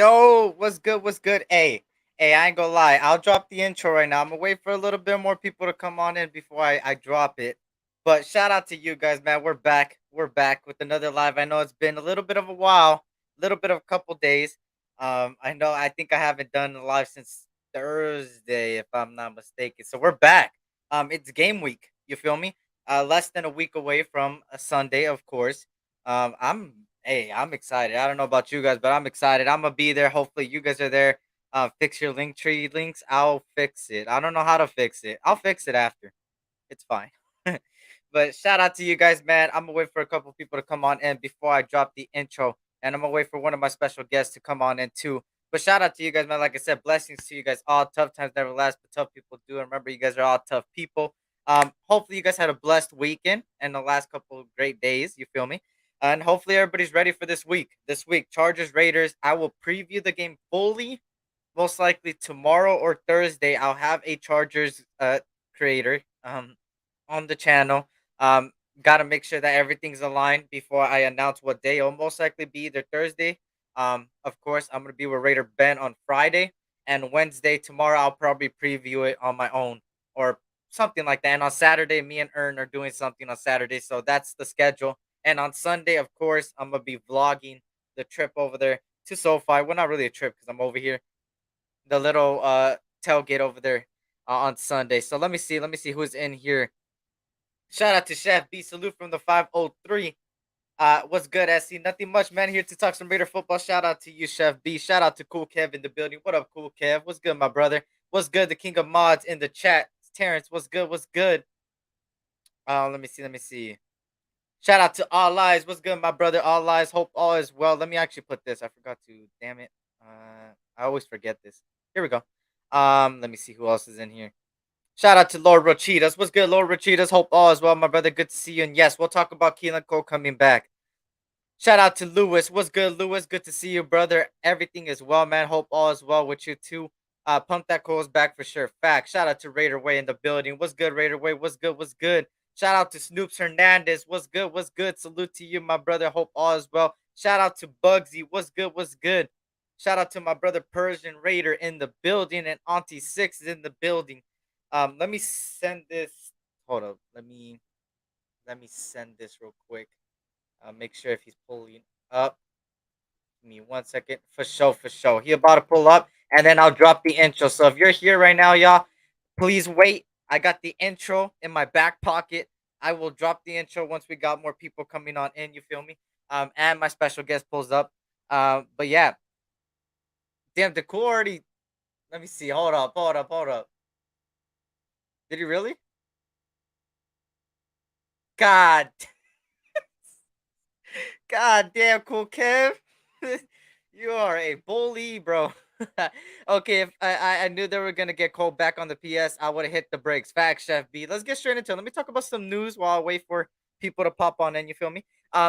Yo, what's good? What's good? Hey, I ain't gonna lie. I'll drop the intro right now. I'm gonna wait for a little bit more people to come on in before I drop it. But shout out to you guys, man. We're back. We're back with another live. I know it's been a little bit of a while, a little bit of a couple days. I know I think I haven't done a live since Thursday, if I'm not mistaken. So we're back. It's game week. You feel me? Less than a week away from a Sunday, of course. I'm excited. I don't know about you guys, but I'm excited. I'm gonna be there. Hopefully, you guys are there. Fix your link tree links. I'll fix it. I don't know how to fix it. I'll fix it after. It's fine. But shout out to you guys, man. I'm gonna wait for a couple people to come on in before I drop the intro, and I'm gonna wait for one of my special guests to come on in too. But shout out to you guys, man. Like I said, blessings to you guys all. Tough times never last, but tough people do. And remember, you guys are all tough people. Hopefully, you guys had a blessed weekend and the last couple of great days. You feel me? And hopefully, everybody's ready for this week. This week, Chargers Raiders. I will preview the game fully. Most likely tomorrow or Thursday. I'll have a Chargers creator on the channel. Um, Gotta make sure that everything's aligned before I announce what day. It'll most likely be either Thursday. Of course, I'm gonna be with Raider Ben on Friday and Wednesday. Tomorrow, I'll probably preview it on my own or something like that. And on Saturday, me and Ern are doing something on Saturday, so that's the schedule. And on Sunday, of course, I'm gonna be vlogging the trip over there to SoFi. Well, not really a trip because I'm over here. The little tailgate over there on Sunday. So let me see who's in here. Shout out to Chef B. Salute from the 503. What's good, SC? Nothing much, man. Here to talk some Raider football. Shout out to you, Chef B. Shout out to Cool Kev in the building. What up, Cool Kev? What's good, my brother? What's good, the King of Mods in the chat? Terrence, what's good? What's good? Let me see. Shout out to All Lies. What's good, my brother? All Lies. Hope all is well. Let me actually put this. I forgot to. Damn it. I always forget this. Here we go. Let me see who else is in here. Shout out to Lord Rochitas. What's good, Lord Rochitas? Hope all is well, my brother. Good to see you. And yes, we'll talk about Keelan Cole coming back. Shout out to Lewis. What's good, Lewis? Good to see you, brother. Everything is well, man. Hope all is well with you too. Pump that Cole's back for sure. Fact. Shout out to Raider Way in the building. What's good, Raider Way? What's good? What's good? Shout out to Snoops Hernandez. What's good? What's good? Salute to you, my brother. Hope all is well. Shout out to Bugsy. What's good? What's good? Shout out to my brother Persian Raider in the building and Auntie Six is in the building. Let me send this. Hold up. Let me send this real quick. Make sure if he's pulling up. Give me 1 second. For sure, for sure. He about to pull up, and then I'll drop the intro. So if you're here right now, y'all, please wait. I got the intro in my back pocket. I will drop the intro once we got more people coming on in. You feel me? And my special guest pulls up. But yeah, damn, the cool already. Let me see. Hold up, hold up, hold up. Did he really? God, God damn, cool Kev. You are a bully, bro. Okay, if I knew they were gonna get Cole back on the PS, I would have hit the brakes. Fact, Chef B. Let's get straight into it. Let me talk about some news while I wait for people to pop on in. You feel me?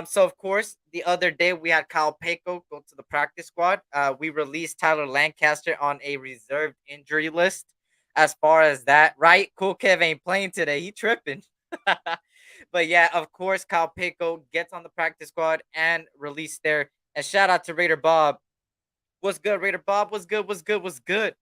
So of course, the other day we had Kyle Payco go to the practice squad. We released Tyler Lancaster on a reserved injury list. As far as that, right? Cool Kev ain't playing today. He tripping. But yeah, of course, Kyle Pico gets on the practice squad and released there. And shout out to Raider Bob. What's good, Raider Bob? What's good? What's good? What's good?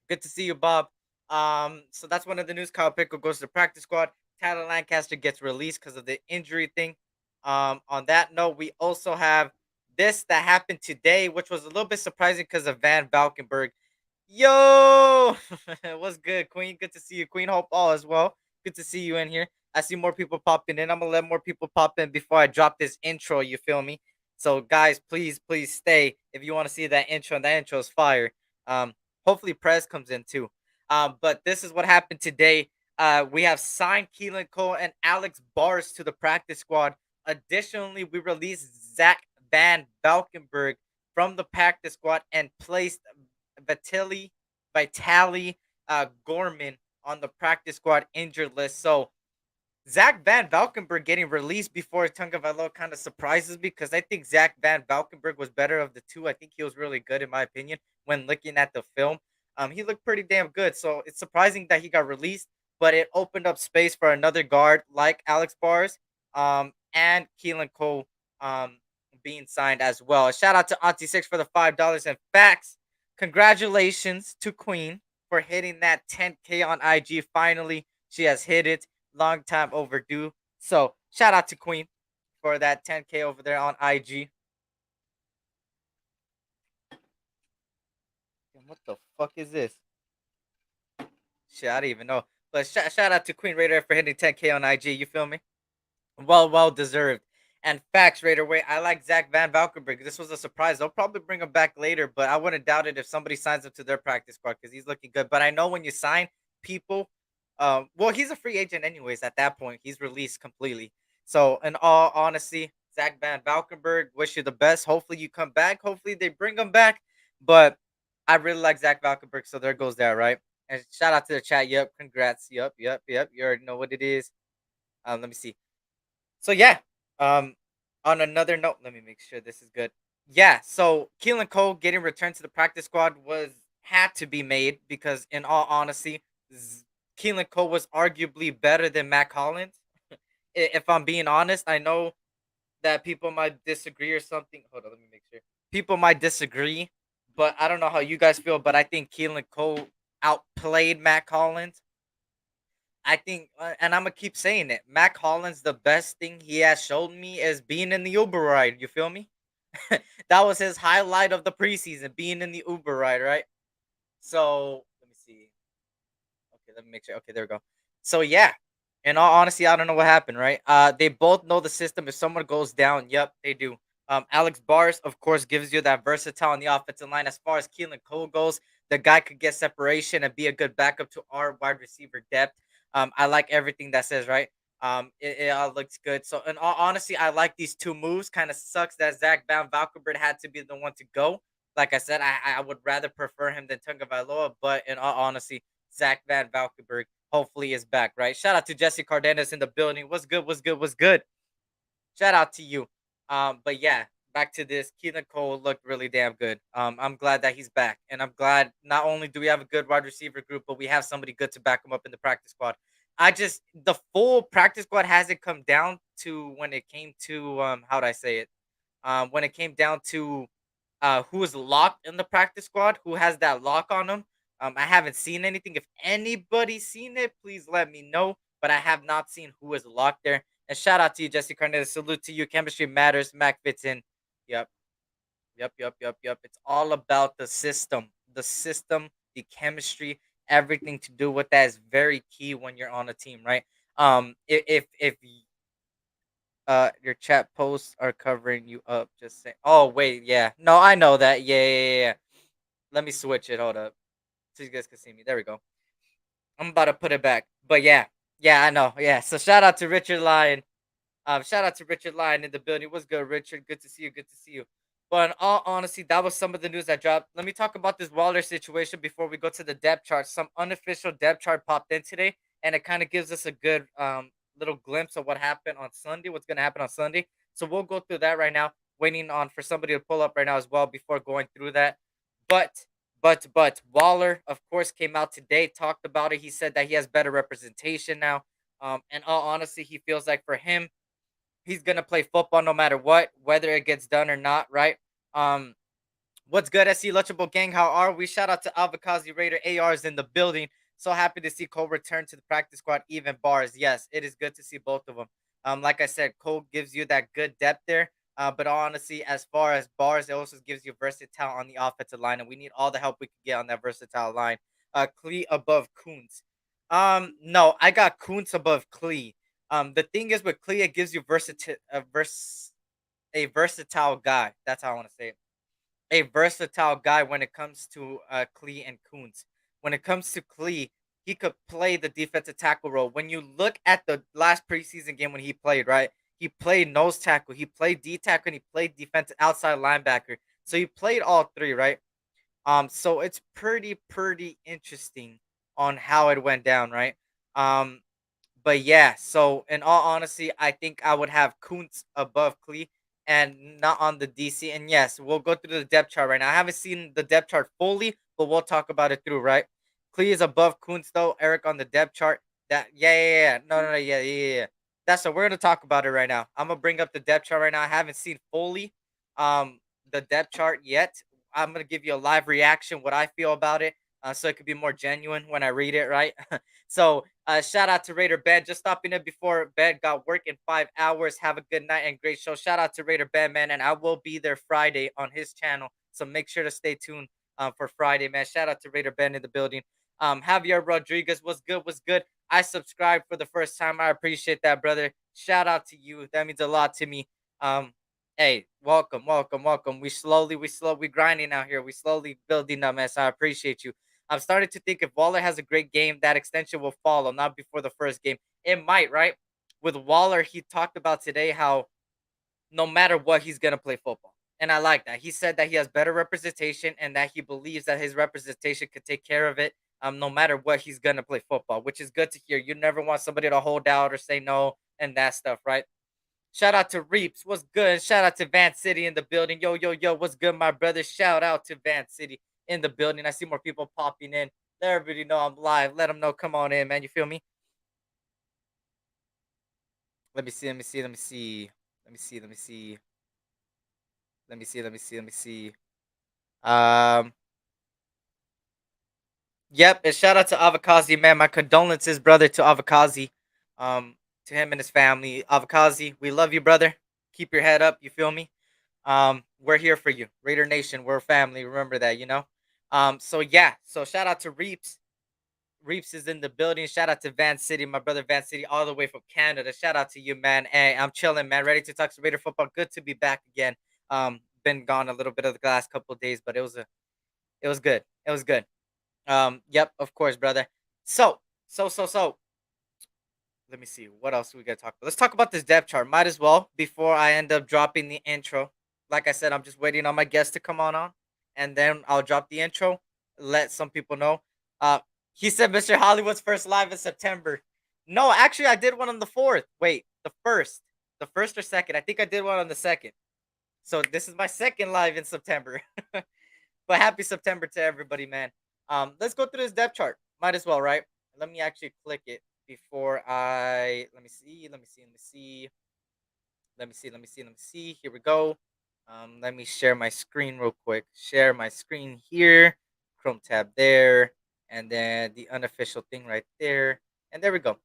Good to see you, Bob. So that's one of the news. Kyle Pico goes to the practice squad. Tyler Lancaster gets released because of the injury thing. On that note, we also have this that happened today, which was a little bit surprising because of VanValkenburg. Yo, what's good, Queen? Good to see you, Queen. Hope all is well. Good to see you in here. I see more people popping in. I'm gonna let more people pop in before I drop this intro. You feel me? So, guys, please stay if you want to see that intro. And that intro is fire. Hopefully, Prez comes in too. But this is what happened today. We have signed Keelan Cole and Alex Bars to the practice squad. Additionally, we released Zach Van Valkenburg from the practice squad and placed Vitali Gorman on the practice squad injured list. So Zach Van Valkenburg getting released before Tagovailoa kind of surprises me because I think Zach Van Valkenburg was better of the two. I think he was really good in my opinion when looking at the film. He looked pretty damn good. So it's surprising that he got released, but it opened up space for another guard like Alex Bars and Keelan Cole being signed as well. Shout out to Auntie Six for the $5 and facts. Congratulations to Queen for hitting that 10K on IG. Finally, she has hit it. Long time overdue. So shout out to Queen for that 10K over there on IG. What the fuck is this? Shit, I don't even know. But shout out to Queen Raider for hitting 10K on IG. You feel me? Well deserved. And facts, Raider. Wait, I like Zach VanValkenburg. This was a surprise. They'll probably bring him back later, but I wouldn't doubt it if somebody signs him to their practice squad because he's looking good. But I know when you sign people, well, he's a free agent anyways. At that point, he's released completely. So, in all honesty, Zach VanValkenburg, wish you the best. Hopefully, you come back. Hopefully, they bring him back. But I really like Zach Valkenburg, so there goes that, right? And shout out to the chat. Yep, congrats. Yep. You already know what it is. Let me see. So yeah, um, on another note, let me make sure this is good. Yeah, so Keelan Cole getting returned to the practice squad was had to be made because, in all honesty, Keelan Cole was arguably better than Matt Collins. If I'm being honest, I know that people might disagree or something. Hold on, let me make sure. People might disagree, but I don't know how you guys feel. But I think Keelan Cole outplayed Matt Collins. I think, and I'm gonna keep saying it. Matt Collins, the best thing he has shown me is being in the Uber ride. You feel me? That was his highlight of the preseason, being in the Uber ride, right? So let me see. Okay, let me make sure. Okay, there we go. So yeah, in all honesty, I don't know what happened, right? They both know the system. If someone goes down, yep, they do. Alex Bars, of course, gives you that versatile on the offensive line. As far as Keelan Cole goes, the guy could get separation and be a good backup to our wide receiver depth. I like everything that says, right? It all looks good. So, in all honesty, I like these two moves. Kind of sucks that Zach Van Valkenburg had to be the one to go. Like I said, I would rather prefer him than Tunga Vailoa. But in all honesty, Zach Van Valkenburg hopefully is back, right? Shout out to Jesse Cardenas in the building. What's good? What's good? What's good? Shout out to you. But yeah, back to this. Keelan Cole looked really damn good. I'm glad that he's back, and I'm glad not only do we have a good wide receiver group, but we have somebody good to back him up in the practice squad. I just the full practice squad hasn't come down to when it came to how do I say it? When it came down to who is locked in the practice squad, who has that lock on them. I haven't seen anything. If anybody's seen it, please let me know. But I have not seen who is locked there. And shout out to you, Jesse Carnetta. Salute to you. Chemistry matters. Mac fits in. Yep. Yep. It's all about the system. The system, the chemistry, everything to do with that is very key when you're on a team, right? If your chat posts are covering you up, just say. Oh wait, yeah. No, I know that. Yeah. Let me switch it. Hold up, so you guys can see me. There we go. I'm about to put it back. But yeah, I know. Yeah. So shout out to Richard Lyon. Shout out to Richard Lyon in the building. What's good, Richard? Good to see you. Good to see you. But in all honesty, that was some of the news that dropped. Let me talk about this Waller situation before we go to the depth chart. Some unofficial depth chart popped in today, and it kind of gives us a good little glimpse of what happened on Sunday, what's going to happen on Sunday. So we'll go through that right now, waiting on for somebody to pull up right now as well before going through that. But Waller, of course, came out today, talked about it. He said that he has better representation now. And all honesty, he feels like for him, he's gonna play football no matter what, whether it gets done or not, right? Um, what's good, SC Lunchable Gang? How are we? Shout out to Avakazi Raider ARs in the building. So happy to see Cole return to the practice squad. Even bars, yes, it is good to see both of them. Like I said, Cole gives you that good depth there. But honestly, as far as bars, it also gives you versatile on the offensive line, and we need all the help we can get on that versatile line. Klee above Coons. No, I got Coons above Klee. The thing is with Klee, it gives you a versatile guy. That's how I want to say it. A versatile guy when it comes to Klee and Coons. When it comes to Klee, he could play the defensive tackle role. When you look at the last preseason game when he played, right? He played nose tackle, he played D tackle, and he played defensive outside linebacker. So he played all three, right? So it's pretty interesting on how it went down, right? Um, but yeah, so in all honesty, I think I would have Kuntz above Klee and not on the DC. And yes, we'll go through the depth chart right now. I haven't seen the depth chart fully, but we'll talk about it through, right? Klee is above Kuntz though. Eric on the depth chart. That yeah. No, yeah. That's what we're gonna talk about it right now. I'm gonna bring up the depth chart right now. I haven't seen fully. um the depth chart yet. I'm gonna give you a live reaction, what I feel about it, so it could be more genuine when I read it, right? So shout out to Raider Ben, just stopping in before bed. Got work in 5 hours. Have a good night and great show. Shout out to Raider Ben, man, and I will be there Friday on his channel, so make sure to stay tuned for Friday, man. Shout out to Raider Ben in the building. Javier Rodriguez, what's good? What's good? I subscribed for the first time. I appreciate that, brother. Shout out to you. That means a lot to me. Um, Hey, welcome, welcome, welcome. We grinding out here. We slowly building up, man. So I appreciate you. I'm starting to think if Waller has a great game, that extension will follow, not before the first game. It might, right? With Waller, he talked about today how no matter what, he's gonna play football. And I like that. He said that he has better representation and that he believes that his representation could take care of it. No matter what, he's gonna play football, which is good to hear. You never want somebody to hold out or say no and that stuff, right? Shout out to Reeps. What's good? Shout out to Van City in the building. Yo, yo, yo. What's good, my brother? Shout out to Van City in the building. I see more people popping in. Let everybody know I'm live. Let them know. Come on in, man. You feel me? Let me see. Let me see. Let me see. Let me see. Let me see. Let me see. Let me see. Let me see. Um. Yep. And shout out to Avakazi, man. My condolences, brother, to Avakazi. To him and his family. Avakazi, we love you, brother. Keep your head up. You feel me? We're here for you, Raider Nation. We're family. Remember that, you know. So yeah. So shout out to Reeps. Reeps is in the building. Shout out to Van City, my brother Van City, all the way from Canada. Shout out to you, man. Hey, I'm chilling, man. Ready to talk some Raider football. Good to be back again. Been gone a little bit of the last couple of days, but it was good. It was good. Yep, of course, brother. So, let me see what else we gotta talk about. Let's talk about this depth chart. Might as well before I end up dropping the intro. Like I said, I'm just waiting on my guest to come on, and then I'll drop the intro. Let some people know. Uh, he said Mr. Hollywood's first live in September. No, actually, I did one on the 4th. Wait, the first or second? I think I did one on the second. So this is my second live in September. But happy September to everybody, man. Let's go through this depth chart. Might as well, right? Let me actually click it before I let me see, let me see, let me see, let me see, let me see, let me see. Here we go. Let me share my screen real quick. Share my screen here. Chrome tab there, and then the unofficial thing right there. And there we go.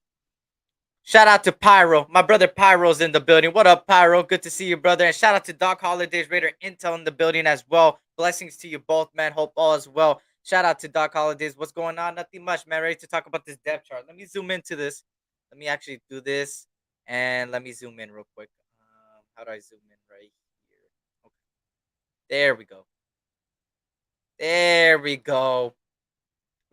Shout out to Pyro. My brother Pyro's in the building. What up, Pyro? Good to see you, brother. And shout out to Doc Holidays, Raider Intel in the building as well. Blessings to you both, man. Hope all is well. Shout out to Doc Holidays. What's going on? Nothing much, man. Ready to talk about this depth chart. Let me zoom into this. Let me actually do this. And let me zoom in real quick. How do I zoom in right here? Okay. There we go. There we go.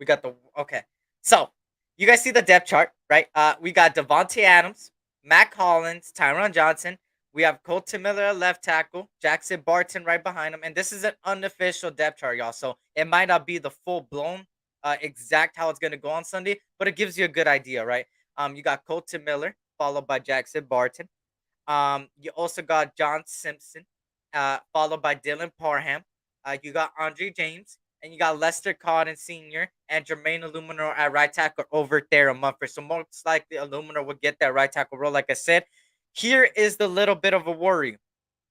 We got the okay. So you guys see the depth chart, right? We got Devontae Adams, Matt Collins, Tyron Johnson. We have Colton Miller at left tackle, Jackson Barton right behind him, and this is an unofficial depth chart, y'all. So it might not be the full blown exact how it's gonna go on Sunday, but it gives you a good idea, right? You got Colton Miller followed by Jackson Barton. You also got John Simpson, followed by Dylan Parham. You got Andre James, and you got Lester Cotton Sr. and Jermaine Illuminor at right tackle over there Mumford. So most likely Illuminor will get that right tackle role. Like I said, here is the little bit of a worry.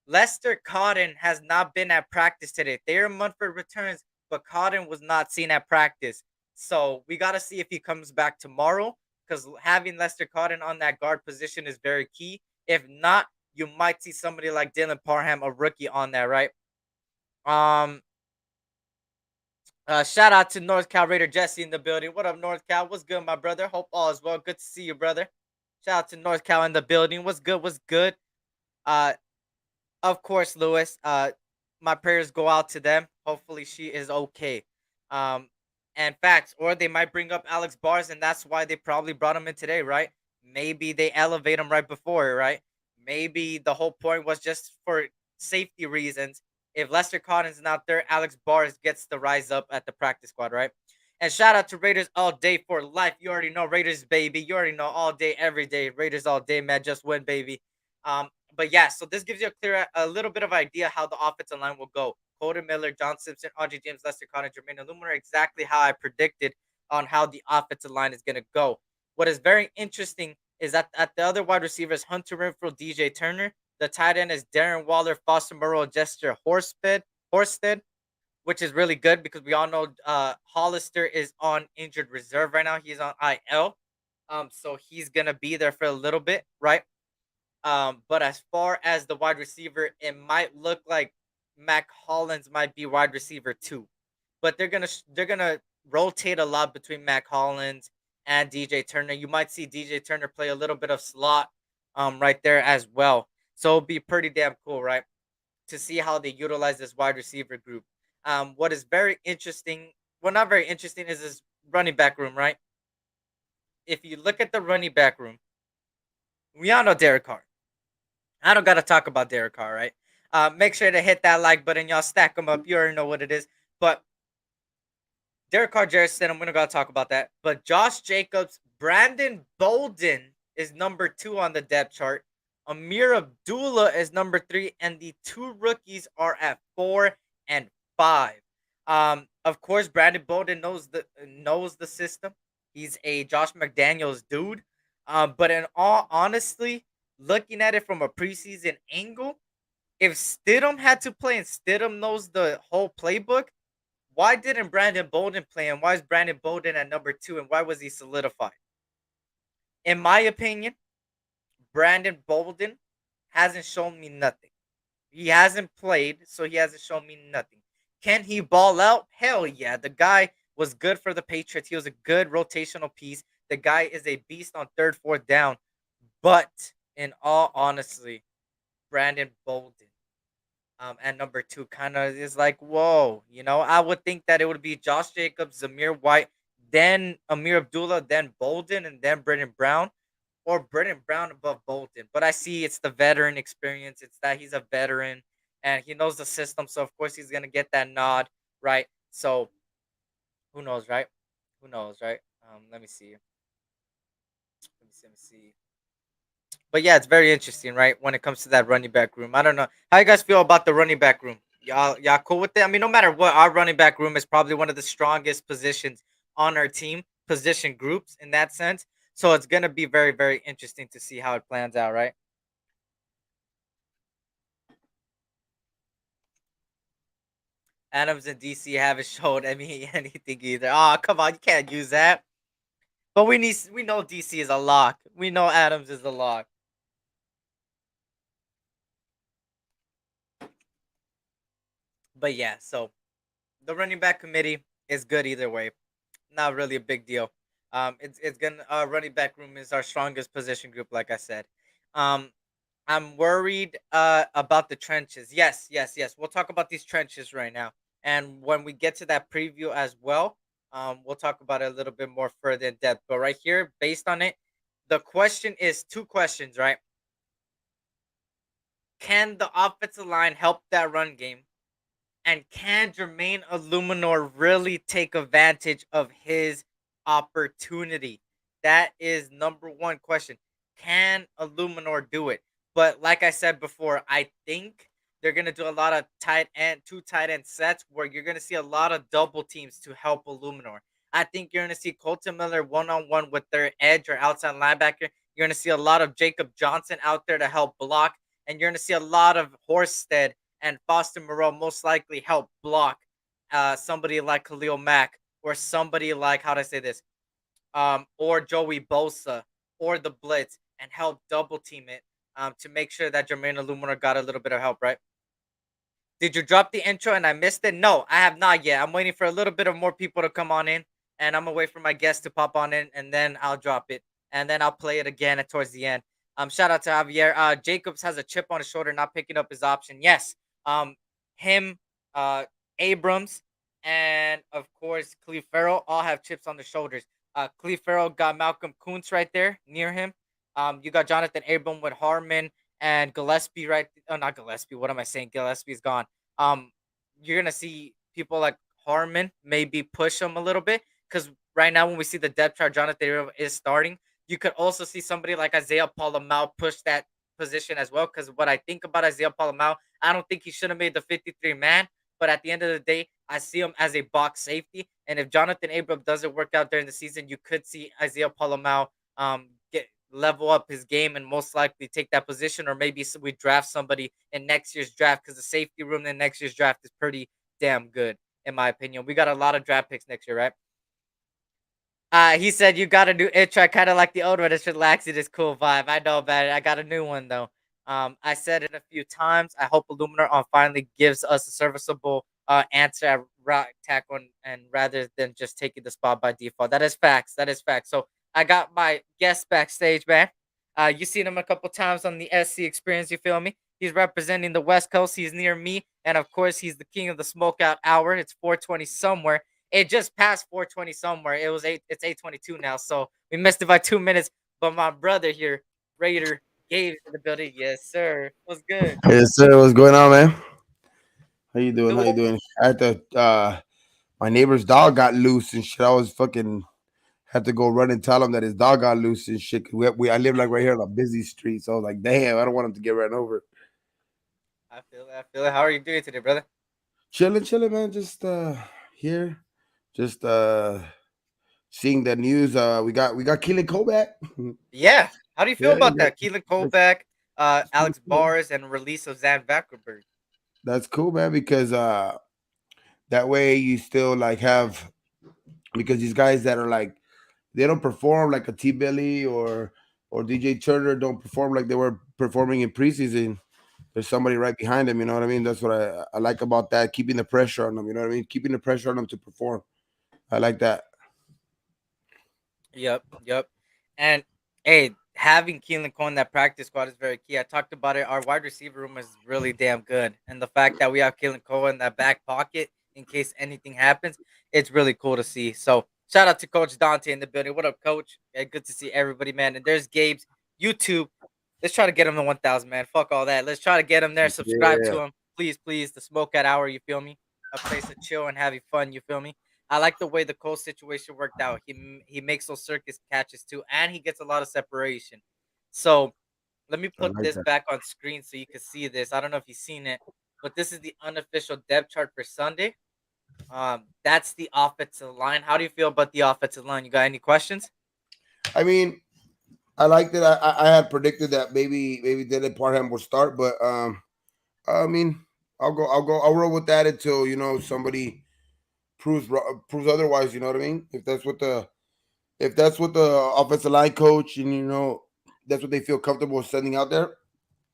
Lester Cotton has not been at practice today. Thayer Munford returns, but Cotton was not seen at practice. So we got to see if he comes back tomorrow because having Lester Cotton on that guard position is very key. If not, you might see somebody like Dylan Parham, a rookie, on that, right? Um, Shout out to North Cal Raider Jesse in the building. What up, North Cal? What's good, my brother? Hope all is well. Good to see you, brother. Shout out to North Cal in the building. What's good? What's good? Uh, of course, Lewis. My prayers go out to them. Hopefully, she is okay. Um, and facts, or they might bring up Alex Bars, and that's why they probably brought him in today, right? Maybe they elevate him right before, right? Maybe the whole point was just for safety reasons. If Lester Cotton's not there, Alex Bars gets the rise up at the practice squad, right? And shout out to Raiders all day for life. You already know Raiders, baby. You already know all day, every day. Raiders all day, man. Just win, baby. But yeah, so this gives you a little bit of idea how the offensive line will go. Colton Miller, John Simpson, Audrey James, Lester Cotton, Jermaine Illuminor, exactly how I predicted on how the offensive line is going to go. What is very interesting is that at the other wide receivers, Hunter Renfro, DJ Turner, The tight end is Darren Waller, Foster Moreau, Jester Horsted, which is really good because we all know Hollister is on injured reserve right now. He's on IL. So he's gonna be there for a little bit, right? But as far as the wide receiver, it might look like Mac Hollins might be wide receiver too, but they're gonna rotate a lot between Mac Hollins and DJ Turner. You might see DJ Turner play a little bit of slot, right there as well. So it'll be pretty damn cool, right, to see how they utilize this wide receiver group. What is very interesting, well, not very interesting, is this running back room, right? If you look at the running back room, we all know Derek Carr. I don't gotta talk about Derek Carr, right? Make sure to hit that like button, y'all. Stack them up. You already know what it is. But Derek Carr, Jarrett Stidham, we're not gonna talk about that. But Josh Jacobs, Brandon Bolden is number 2 on the depth chart. Amir Abdullah is number 3, and the 2 rookies are at 4 and 5. Of course, Brandon Bolden knows the system. He's a Josh McDaniels dude. But in all honesty, looking at it from a preseason angle, if Stidham had to play and Stidham knows the whole playbook, why didn't Brandon Bolden play, and why is Brandon Bolden at number 2, and why was he solidified? In my opinion, Brandon Bolden hasn't shown me nothing. He hasn't played, so he hasn't shown me nothing. Can he ball out? Hell yeah. The guy was good for the Patriots. He was a good rotational piece. The guy is a beast on third, fourth down. But in all honesty, Brandon Bolden at number 2 kind of is like, whoa. I would think that it would be Josh Jacobs, Zamir White, then Amir Abdullah, then Bolden, and then Brendan Brown, or Brendan Brown above Bolden. But I see it's the veteran experience. It's that he's a veteran and he knows the system. So, of course, he's going to get that nod, right? So, who knows, right? Who knows, right? Let me see. Let me see. But yeah, it's very interesting, right? When it comes to that running back room, I don't know how you guys feel about the running back room. Y'all cool with it? I mean, no matter what, our running back room is probably one of the strongest positions on our team, position groups in that sense. So it's gonna be very, very interesting to see how it plans out, right? Adams and DC haven't showed any anything either. Oh, come on, you can't use that. But we know DC is a lock. We know Adams is a lock. But yeah, so the running back committee is good either way. Not really a big deal. It's gonna running back room is our strongest position group, like I said. Um, I'm worried about the trenches. Yes, yes, yes. We'll talk about these trenches right now, and when we get to that preview as well, we'll talk about it a little bit more further in depth. But right here, based on it, the question is 2 questions, right? Can the offensive line help that run game? And can Jermaine Illuminor really take advantage of his opportunity? That is number 1 question. Can Illuminor do it? But like I said before, I think they're gonna do a lot of two tight end sets where you're gonna see a lot of double teams to help Illuminor. I think you're gonna see Colton Miller one-on-one with their edge or outside linebacker. You're gonna see a lot of Jacob Johnson out there to help block, and you're gonna see a lot of Horsted and Foster Moreau most likely help block somebody like Khalil Mack, or somebody like, how do I say this, or Joey Bosa, or the blitz, and help double team it, to make sure that Jermaine Illuminor got a little bit of help, right? Did you drop the intro and I missed it? No, I have not yet. I'm waiting for a little bit of more people to come on in, and I'm gonna wait for my guests to pop on in, and then I'll drop it, and then I'll play it again towards the end. Shout out to Javier. Jacobs has a chip on his shoulder, not picking up his option. Yes. Him, uh, Abrams, and of course Cleve Farrell all have chips on their shoulders. Cleve Farrell got Malcolm Kuntz right there near him. You got Jonathan Abram with Harmon and Gillespie, right? Oh, not Gillespie. What am I saying? Gillespie's gone. Um, you're gonna see people like Harmon maybe push him a little bit, because right now when we see the depth chart, Jonathan Abram is starting. You could also see somebody like Isaiah Palamau push that position as well. Because what I think about Isaiah Palamau, I don't think he should have made the 53 man. But at the end of the day, I see him as a box safety. And if Jonathan Abram doesn't work out during the season, you could see Isaiah Palamau get level up his game and most likely take that position, or maybe we draft somebody in next year's draft because the safety room in next year's draft is pretty damn good, in my opinion. We got a lot of draft picks next year, right? He said you got a new intro. I kind of like the old one. It's relaxing. It's cool vibe. I know about it. I got a new one though. I said it a few times. I hope Illuminar on finally gives us a serviceable answer at right tackle and rather than just taking the spot by default. That is facts. That is facts. So I got my guest backstage, man. You seen him a couple times on the SC Experience. You feel me? He's representing the West Coast. He's near me, and of course, he's the king of the smokeout hour. It's 4:20 somewhere. It just passed 4:20 somewhere. It was 8. It's 8:22 now, so we missed it by 2 minutes. But my brother here, Raider, gave in the building. Yes, sir. What's good? Yes, sir. What's going on, man? How you doing? How Do you doing? I had to. My neighbor's dog got loose and shit. I was fucking had to go run and tell him that his dog got loose and shit. 'Cause I live like right here on a busy street, so I was like, damn, I don't want him to get run over. I feel it. I feel it. How are you doing today, brother? Chilling, chilling, man. Just here, just seeing the news. We got Keelan Cole back. Yeah. How do you feel Yeah, about that? Keelan Cole back, that's pretty Alex cool. Bars, and release of VanValkenburg. That's cool, man. Because that way you still like have because these guys that are like they don't perform like a T Billy or DJ Turner don't perform like they were performing in preseason. There's somebody right behind them. You know what I mean? That's what I like about that. Keeping the pressure on them. You know what I mean? Keeping the pressure on them to perform. I like that. Yep, yep. And hey, having Keelan Cole in that practice squad is very key. I talked about it. Our wide receiver room is really damn good, and the fact that we have Keelan Cole in that back pocket in case anything happens, it's really cool to see. So shout out to Coach Dante in the building. What up, Coach? Yeah, good to see everybody, man. And there's Gabe's YouTube. Let's try to get him to 1,000, man. Fuck all that. Let's try to get him there. Subscribe Yeah, to him, please, please. The Smoke at Hour. You feel me? A place to chill and having fun. You feel me? I like the way the Cole situation worked out. He makes those circus catches too, and he gets a lot of separation. So let me I put like this that. back on screen so you can see this. I don't know if you've seen it, but this is the unofficial depth chart for Sunday. That's the offensive line. How do you feel about the offensive line? You got any questions? I mean, I like that. I had predicted that maybe Dylan Parham would start, but I mean, I'll roll with that until somebody proves otherwise. You know what I mean? If that's what the offensive line coach and that's what they feel comfortable sending out there,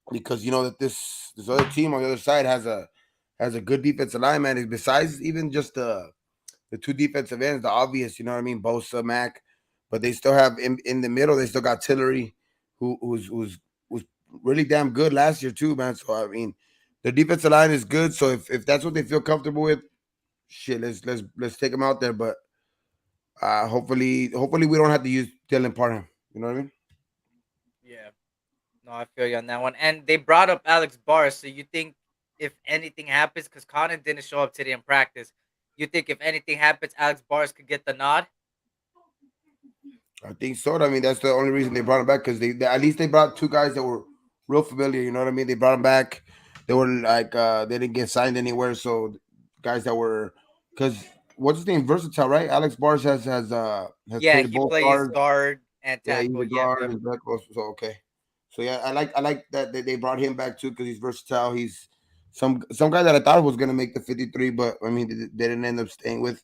because you know that this other team on the other side has a good defensive line, man. Besides even just the two defensive ends, the obvious, you know what I mean, Bosa, Mac, but they still have in the middle. They still got Tillery, who was really damn good last year too, man. So I mean, the defensive line is good. So if that's what they feel comfortable with, shit, let's take them out there. But hopefully we don't have to use Dylan Parham. You know what I mean? Yeah. No, I feel you on that one. And they brought up Alex Barr, so you think if anything happens, because Connor didn't show up today in practice, you think if anything happens, Alex Bars could get the nod? I think so. I mean, that's the only reason they brought him back because they at least they brought two guys that were real familiar. You know what I mean? They brought him back. They were like they didn't get signed anywhere, so guys that were because what's his name? Versatile, right? Alex Bars has Yeah, played he both plays guards. guard and Yeah, he's tackle. a Yep, guard yep, and back also. So okay, so yeah, I like that they brought him back too because he's versatile. He's some guy that I thought was gonna make the 53, but I mean they didn't end up staying with.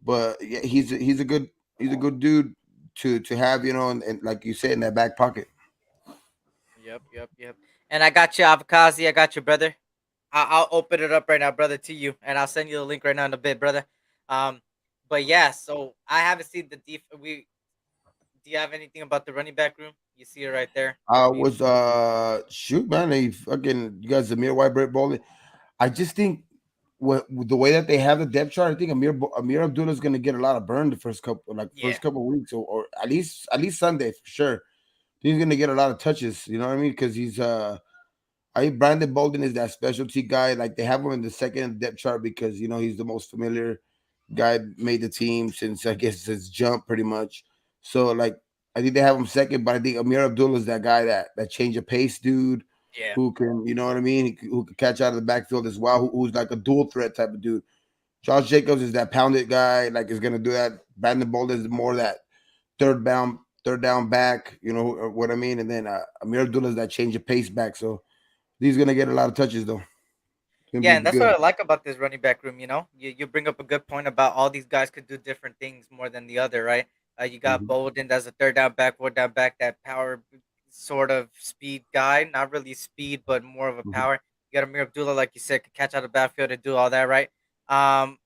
But yeah, he's a good dude to have, and like you said in that back pocket. yep, yep, yep. And I got you, Avakazi. I got you, brother. I'll open it up right now, brother, to you, and I'll send you the link right now in a bit, brother. Um, but yeah, so I haven't seen the def. We Do you have anything about the running back room? You see it right there. I Let me. was shoot, man. They fucking you guys Amir White Brett Bowling. I just think with the way that they have the depth chart, I think Amir Abdullah is gonna get a lot of burn the Yeah, first couple of weeks or at least Sunday for sure. He's gonna get a lot of touches. You know what I mean? Because he's I think Brandon Bolden is that specialty guy. Like they have him in the second depth chart because he's the most familiar guy, made the team since I guess his jump pretty much. So like I think they have him second, but I think Amir Abdullah is that guy that change of pace dude yeah, who can, you know what I mean, who can catch out of the backfield as well, who's like a dual threat type of dude. Josh Jacobs is that pounded guy, like is gonna do that. Brandon Bolden is more that third down third down back. You know what I mean? And then Amir Abdullah's that change of pace back. So he's gonna get a lot of touches though. It's gonna Yeah, be and that's what good. I like about this running back room. You bring up a good point about all these guys could do different things more than the other, right? You got Hmm. Bolden as a third down back, fourth down back, that power sort of speed guy, not really speed, but more of a Hmm. power. You got Amir Abdullah, like you said, could catch out of the backfield and do all that, right? Um,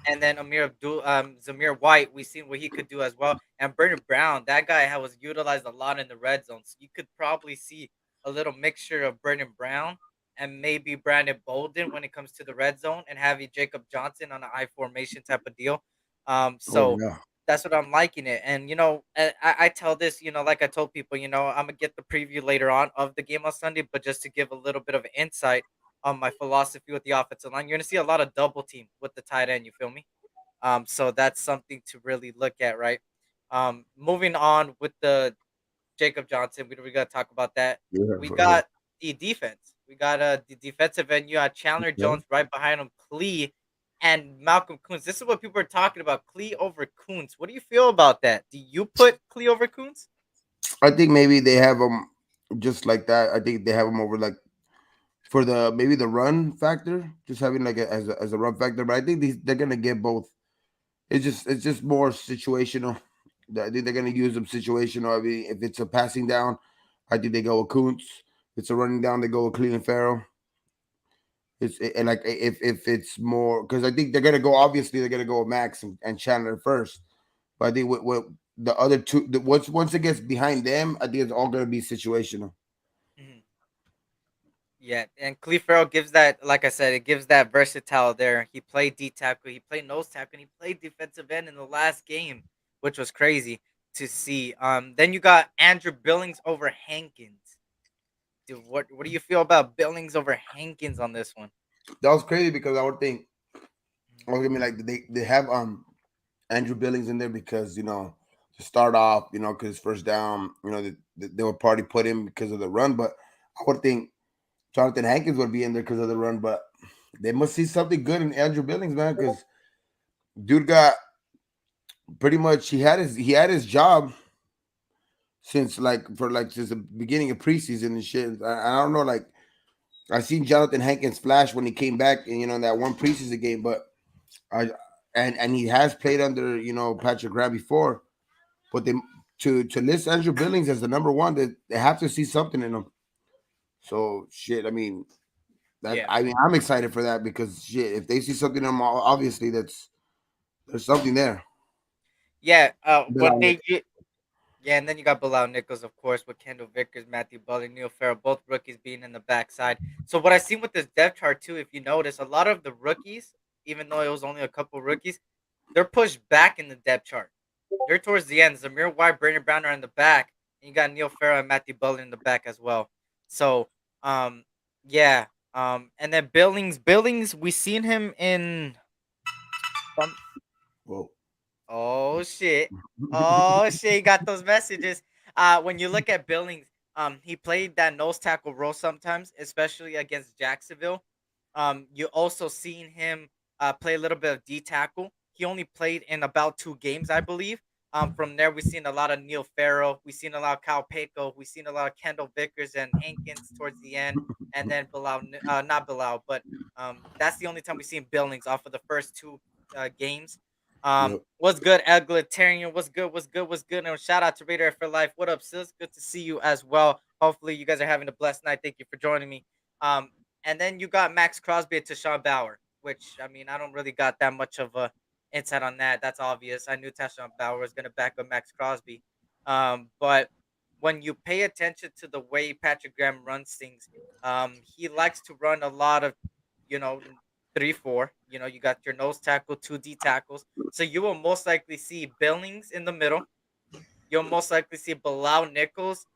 and then Zamir White, we seen what he could do as well. And Bernard Brown, that guy was utilized a lot in the red zone. So you could probably see a little mixture of Bernard Brown and maybe Brandon Bolden when it comes to the red zone, and having Jacob Johnson on an I formation type of deal. Oh So yeah. that's what I'm liking it. And I tell this, like I told people, I'm gonna get the preview later on of the game on Sunday, but just to give a little bit of insight on my philosophy with the offensive line, you're gonna see a lot of double team with the tight end. You feel me? So that's something to really look at, right? Moving on with the Jacob Johnson, we got to talk about that. Yeah, We for real. got the defense. We got the defensive end. You got Chandler Okay. Jones right behind him, Klee, and Malcolm Coons. This is what people are talking about: Klee over Coons. What do you feel about that? Do you put Klee over Coons? I think maybe they have them just like that. I think they have them over like for the maybe the run factor, just having like as a run factor. But I think they're gonna get both. It's just more situational. I think they're gonna use them situational. I mean, if it's a passing down, I think they go with Kuntz. If it's a running down, they go with Cleveland Farrell. And like if it's more because I think they're gonna go. Obviously, they're gonna go with Max and Chandler first. But I think with the other two, once it gets behind them, I think it's all gonna be situational. Mhm. Yeah, and Cleve Farrell gives that, like I said, it gives that versatile there. He played D tackle, he played nose tackle, and he played defensive end in the last game, which was crazy to see. Then you got Andrew Billings over Hankins. Dude, what do you feel about Billings over Hankins on this one? That was crazy because I would think I was gonna be like they have Andrew Billings in there because to start off because first down they would probably put him because of the run, but I would think Jonathan Hankins would be in there because of the run, but they must see something good in Andrew Billings, man, because dude got pretty much he had his job since the beginning of preseason and shit. I don't know, like I seen Jonathan Hankins flash when he came back and in that one preseason game, but I and he has played under Patrick Graham before, but they to list Andrew Billings as the number one, they have to see something in him. So shit, I mean Yeah, I'm excited for that because shit, if they see something in him, obviously there's something there. yeah. What Bilal made Nichols. you? Yeah, and then you got Bilal Nichols, of course, with Kendall Vickers, Matthew Butler, Neil Farrell, both rookies being in the backside. So what I seen with this depth chart too, if you notice, a lot of the rookies, even though it was only a couple rookies, they're pushed back in the depth chart. They're towards the end. Zamir White, Brandon Brown are in the back, and you got Neil Farrell and Matthew Butler in the back as well. So, yeah, and then Billings, we seen him in some. Well, Oh shit! Oh shit! You got those messages. When you look at Billings, he played that nose tackle role sometimes, especially against Jacksonville. You also seen him play a little bit of D tackle. He only played in about 2 games, I believe. From there, we've seen a lot of Neil Farrell. We've seen a lot of Kyle Payco. We've seen a lot of Kendall Vickers and Hankins towards the end, and then Bilal, not Bilal, but that's the only time we've seen Billings off of the first 2 games. yep. What's good, Egalitarian? What's good? What's good? What's good? And shout out to Raider for Life. What up, sis? Good to see you as well. Hopefully, you guys are having a blessed night. Thank you for joining me. Um, and then you got Max Crosby and Tashawn Bauer, which I mean, I don't really got that much of a insight on that. That's obvious. I knew Tashawn Bauer was gonna back up Max Crosby. But when you pay attention to the way Patrick Graham runs things, he likes to run a lot of, you know, 3-4. You got your nose tackle, 2D tackles. So you will most likely see Billings in the middle. You'll most likely see Bilal Nichols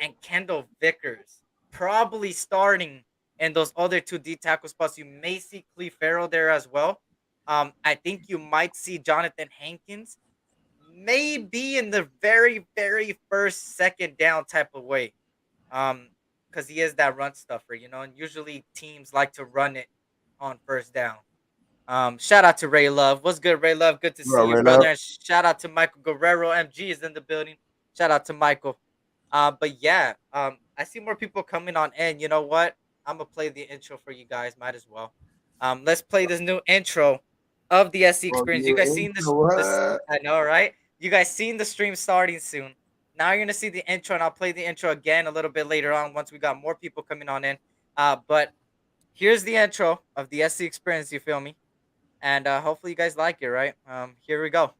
and Kendall Vickers probably starting in those other 2D tackle spots. You may see Cleve Farrell there as well. I think you might see Jonathan Hankins maybe in the very, very first, second down type of way. Um, because he is that run stuffer, and usually teams like to run it on first down. Shout out to Ray Love. What's good, Ray Love? Good to Bro, see you, right brother. up. And shout out to Michael Guerrero. MG is in the building. Shout out to Michael. But yeah, I see more people coming on in. You know what? I'm gonna play the intro for you guys. Might as well. Let's play this new intro of the SC Bro, experience. You you guys seen into this? what? I know, right? You guys seen the stream starting soon. Now you're gonna see the intro, and I'll play the intro again a little bit later on once we got more people coming on in. But here's the intro of the SC experience. You feel me? And hopefully you guys like it, right? Here we go.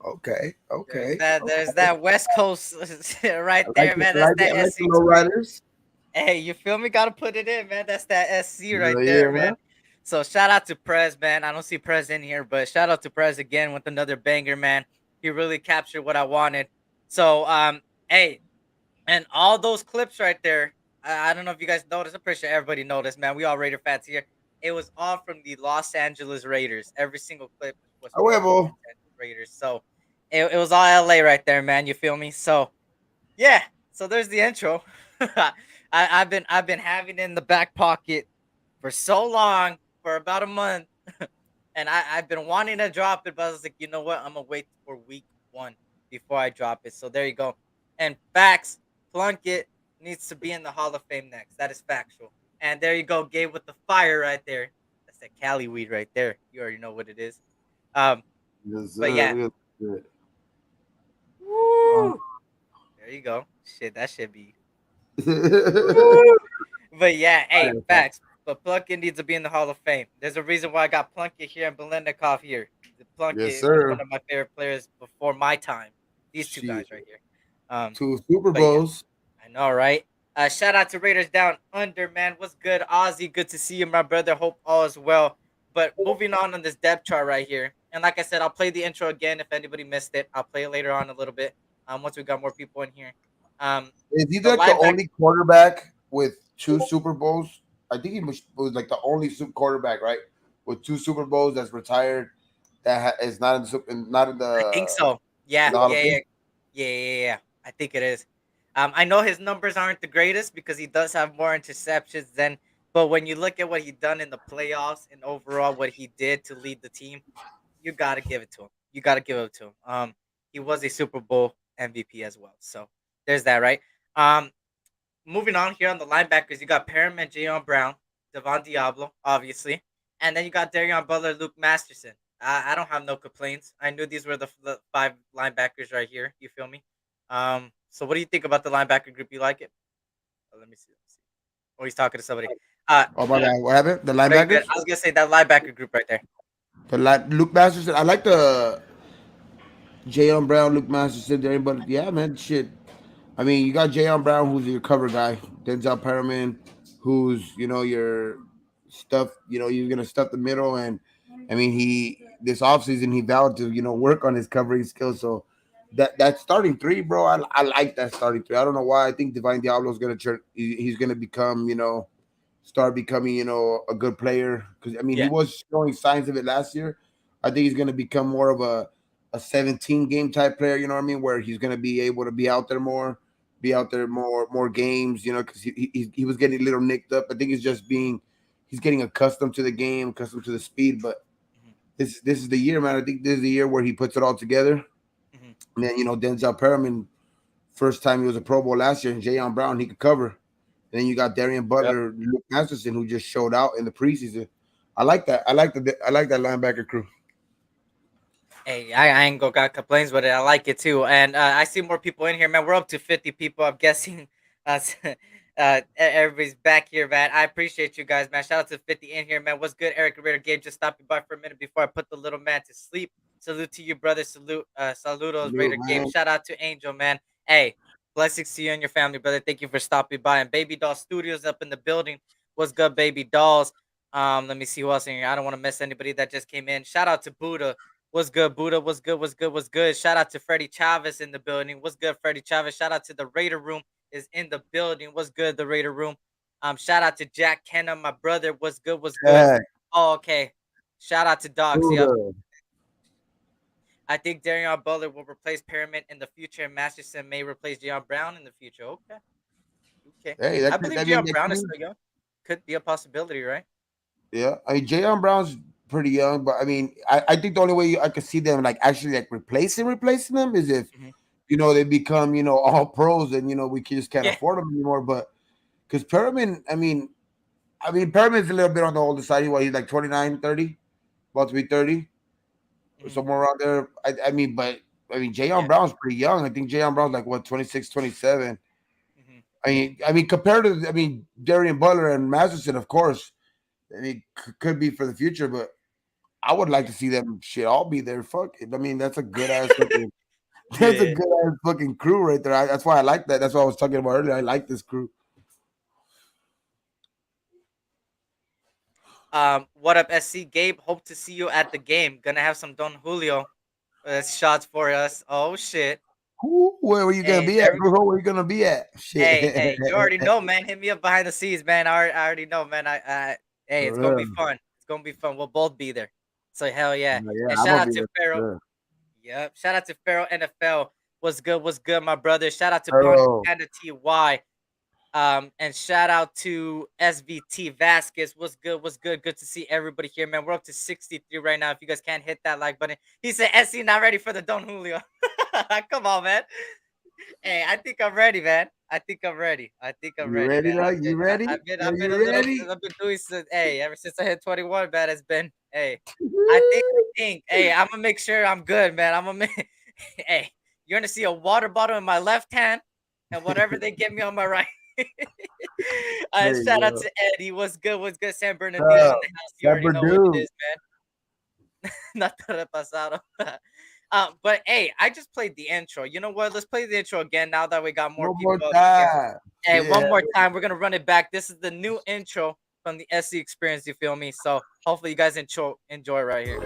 Okay, There's okay. that. There's that West Coast right I like there, it. man. I That's like it. that I like SC the low experience. riders. Hey, you feel me? Gotta put it in, man. That's that SC right there, Yeah. man. So shout out to Prez, man. I don't see Prez in here, but shout out to Prez again with another banger, man. He really captured what I wanted. So hey, and all those clips right there. I don't know if you guys noticed. I'm pretty sure everybody noticed, man. We all Raider fans here. It was all from the Los Angeles Raiders. Every single clip was A from the Los huevo. Angeles Raiders. So it was all LA right there, man. You feel me? So yeah. So there's the intro. I've been having it in the back pocket for so long, for about a month, and I've been wanting to drop it, but I was like, you know what? I'm gonna wait for week 1 before I drop it. So there you go. And facts, Plunkett needs to be in the Hall of Fame next. That is factual. And there you go, Gabe with the fire right there. That's that Cali weed right there. You already know what it is. Um, Yes, but sir. yeah, Look at woo, there you go. Shit, that should be. that. Woo. But yeah, hey, facts. But Plunkett needs to be in the Hall of Fame. There's a reason why I got Plunkett here and Belendikov here. The Yes, Plunkett was one sir. of my favorite players before my time. These two Shit. guys right here. Um, Two Super but yeah, Bowls. I know, right? Shout out to Raiders Down Under, man. What's good, Ozzy? Good to see you, my brother. Hope all is well. But moving on this depth chart right here, and like I said, I'll play the intro again if anybody missed it. I'll play it later on a little bit. Once we got more people in here. Is he The like the linebacker. only quarterback with two Super Bowls? I think he was like the only quarterback, right? With two Super Bowls that's retired, is not in the not in I think the so. Yeah, Hall of yeah, Fame. yeah, yeah. I think it is. I know his numbers aren't the greatest because he does have more interceptions than. But when you look at what he done in the playoffs and overall what he did to lead the team, you gotta give it to him. You gotta give it to him. He was a Super Bowl MVP as well. So there's that, right? Um, moving on here on the linebackers, you got Perham and Jayon Brown, Devon Diablo, obviously, and then you got Darion Butler, Luke Masterson. I don't have no complaints. I knew these were the 5 linebackers right here. You feel me? So what do you think about the linebacker group? You like it? Oh, let me see. Let me see. Oh, he's talking to somebody. Uh, Oh my bad. What happened? The are you good? linebackers? I was gonna say that linebacker group right there. Luke Masterson. I like the Jayon Brown, Luke Masterson, there, but yeah, man, shit. I mean, you got Jayon Brown, who's your cover guy, Denzel Perriman, who's your stuff. You're gonna stuff the middle, and I mean, he this offseason he vowed to work on his covering skills. So that starting three, bro, I like that starting three. I don't know why. I think Divine Diablo's gonna turn. He's gonna become start becoming a good player because I mean he Yeah. was showing signs of it last year. I think he's gonna become more of a 17 game type player. You know what I mean? Where he's gonna be able to be out there more, be out there more games. Because he was getting a little nicked up. I think he's getting accustomed to the game, accustomed to the speed. But Hmm. this is the year, man. I think this is the year where he puts it all together. Hmm. And then Denzel Perriman, first time he was a Pro Bowl last year, and Jayon Brown he could cover. And then you got Darian Yep. Butler, Luke Masterson, who just showed out in the preseason. I like that. I like that linebacker crew. Hey, I ain't got complaints with it. I like it too, and I see more people in here, man. We're up to 50 people. I'm guessing, everybody's back here, man. I appreciate you guys, man. Shout out to 50 in here, man. What's good, Eric Raider Gabe? Just stopping by for a minute before I put the little man to sleep. Salute to you, brother. Saludos, Salute, Raider Gabe. man. Shout out to Angel, man. Hey, blessings to you and your family, brother. Thank you for stopping by. And Baby Doll Studios up in the building. What's good, Baby Dolls? Let me see who else in here. I don't want to miss anybody that just came in. Shout out to Buddha. What's good, Buddha? What's good? What's good? What's good? Shout out to Freddie Chavez in the building. What's good, Freddie Chavez? Shout out to the Raider Room is in the building. What's good, the Raider Room? Shout out to Jack Kenna, my brother. What's good? What's good? Jack, Oh, okay. Shout out to Docs. Yep. Buddha. I think Darion Butler will replace Pyramid in the future, and Masterson may replace Jayon Brown in the future. Okay. Okay. Hey, I that could. believe I mean, Jayon that Brown is could. still young. Could be a possibility, right? Yeah, I mean, Jayon Brown's pretty young, but I mean, I think the only way I could see them like actually like replacing them is if Hmm. they become all pros and we just can't Yeah. afford them anymore. But because Perriman, I mean Perriman's a little bit on the older side. He's like 29, 30, about to be 30 or Hmm. somewhere around there. But Jayon Yeah. Brown's pretty young. I think Jayon Brown's like what 26, 27. Hmm. I mean compared to Darian Butler and Masterson, of course, could be for the future, but I would like Yeah. to see them shit all be there. Fuck it. I mean, that's a good ass fucking that's a Yeah. good ass fucking crew right there. That's why I like that. That's what I was talking about earlier. I like this crew. What up, SC Gabe? Hope to see you at the game. Gonna have some Don Julio shots for us. Oh shit. Who, where you gonna Hey, be at, there we bro? Where you gonna be at? Shit. hey, you already know, man. Hit me up behind the scenes, man. I already know, man. Hey, it's For gonna be real. fun. It's gonna be fun. We'll both be there. So hell yeah. Yeah, And I'm shout gonna out be to there Pharaoh. for Yep. Shout out to Pharaoh NFL. What's good? What's good, my brother? Shout out to Pony sure. Panda TY. And shout out to SVT Vasquez. What's good? What's good? Good to see everybody here, man. We're up to 63 right now. If you guys can't hit that like button, he said, "SC not ready for the Don Julio." Come on, man. Hey, I think I'm ready, man. I think I'm ready. I think I'm You ready, ready, man. dog? You ready? I've been a You little. ready? I've been doing some. Hey, ever since I hit 21, man, it's been. Hey, I think. Hey, I'm gonna make sure I'm good, man. I'm gonna make. Hey, you're gonna see a water bottle in my left hand, and whatever they give me on my right. There you Shout out go. to Eddie. What's good? What's good? San Bernardino in the house. You already Number know what it dude. is, man. Not pasado. But hey, I just played the intro. You know what? Let's play the intro again now that we got more One more people up here. time. Hey, Yeah. one more time. We're gonna run it back. This is the new intro from the SC experience. You feel me? So hopefully you guys enjoy right here.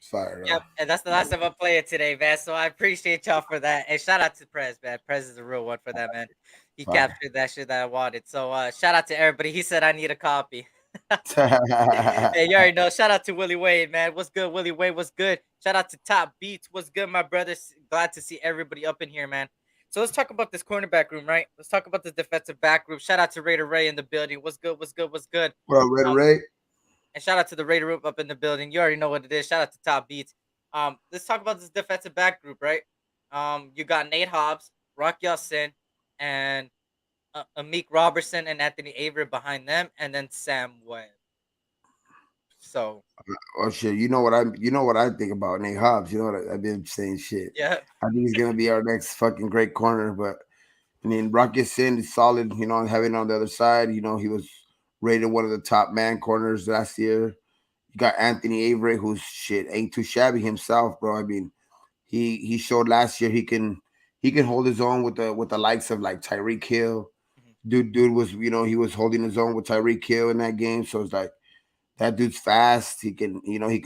Fire Yep, though. and that's the last time I play it today, man. So I appreciate y'all for that. And shout out to Prez, man. Prez is a real one for that, man. He Fire. captured that shit that I wanted. So shout out to everybody. He said I need a copy. Hey, you already know. Shout out to Willie Wade, man. What's good, Willie Wade? What's good? Shout out to Top Beats. What's good, my brothers? Glad to see everybody up in here, man. So let's talk about this cornerback room, right? Let's talk about this defensive back group. Shout out to Raider Ray in the building. What's good? What's good? What's good? What up, Red Um, Ray? and shout out to the Raider Room up in the building. You already know what it is. Shout out to Top Beats. Let's talk about this defensive back group, right? You got Nate Hobbs, Rock Yassin, and Amik Robertson and Anthony Avery behind them, and then Sam Webb. So Oh shit! You know what I think about Nate Hobbs. You know what I've been saying shit. yeah, I think he's gonna be our next fucking great corner. But I mean, Rocket Sin is solid. Having on the other side. He was rated one of the top man corners last year. You got Anthony Avery, who's shit ain't too shabby himself, bro. I mean, he showed last year he can hold his own with the likes of like Tyreek Hill. Mhm. Dude was he was holding his own with Tyreek Hill in that game. So it's like that dude's fast. He can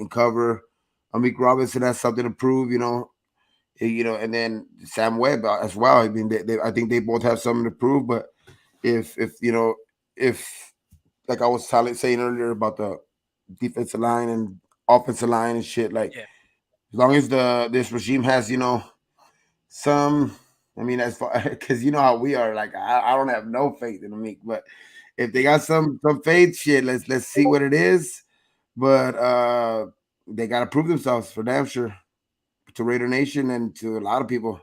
cover. Amik Robinson has something to prove. And then Sam Webb as well. I mean, I think they both have something to prove. But if like I was saying earlier about the defensive line and offensive line and shit, like Yeah. as long as this regime has some. I mean, as far because you know how we are. Like I don't have no faith in Amik, but if they got some faith, shit, let's see what it is. But they got to prove themselves for damn sure to Raider Nation and to a lot of people.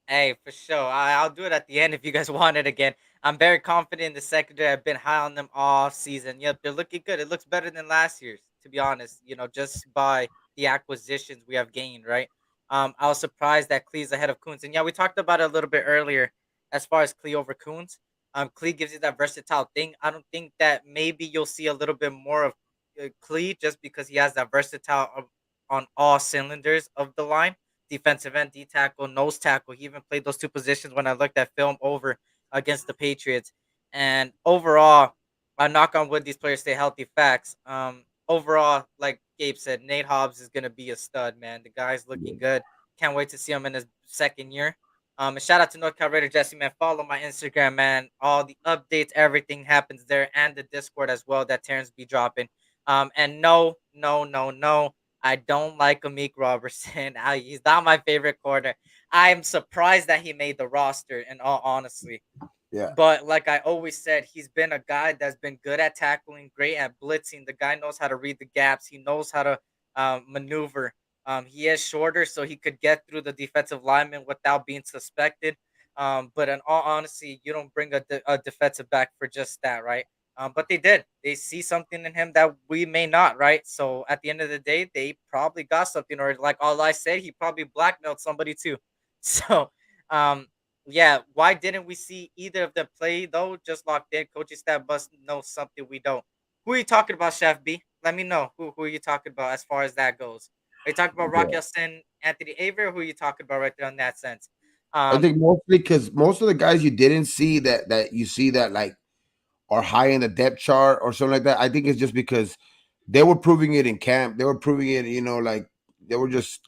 Hey, for sure. I'll do it at the end if you guys want it again. I'm very confident in the secondary. I've been high on them all season. Yep, they're looking good. It looks better than last year's, to be honest. Just by the acquisitions we have gained, right? I was surprised that Clee's ahead of Coons. And yeah, we talked about it a little bit earlier as far as Clee over Coons. Clee gives you that versatile thing. I don't think that maybe you'll see a little bit more of Clee just because he has that versatile on all cylinders of the line, defensive end, D tackle, nose tackle. He even played those two positions when I looked at film over against the Patriots. And overall, I knock on wood, these players stay healthy. Facts. Overall, like Gabe said, Nate Hobbs is gonna be a stud, man. The guy's looking good. Can't wait to see him in his second year. And shout out to North Carolina Jesse, man. Follow my Instagram, man. All the updates, everything happens there, and the Discord as well that Terrence be dropping. And no, no, no, no. I don't like Amik Robertson. He's not my favorite corner. I'm surprised that he made the roster, in all honesty. Yeah, But like I always said, he's been a guy that's been good at tackling, great at blitzing. The guy knows how to read the gaps. He knows how to maneuver. He is shorter, so he could get through the defensive lineman without being suspected. But in all honesty, you don't bring a defensive back for just that, right? But they did. They see something in him that we may not, right? So at the end of the day, they probably got something, or like all I said, he probably blackmailed somebody too. So um, yeah, why didn't we see either of them play though? Just locked in. Coaching staff must know something we don't. Who are you talking about, Chef B? Let me know. Who are you talking about as far as that goes? Are you talking about Rock yeah. Sin, Anthony Avery, or who are you talking about right there on that sense? I Um, think mostly because most of the guys you didn't see that you see that like are high in the depth chart or something like that. I think it's just because they were proving it in camp. They were proving it, like they were just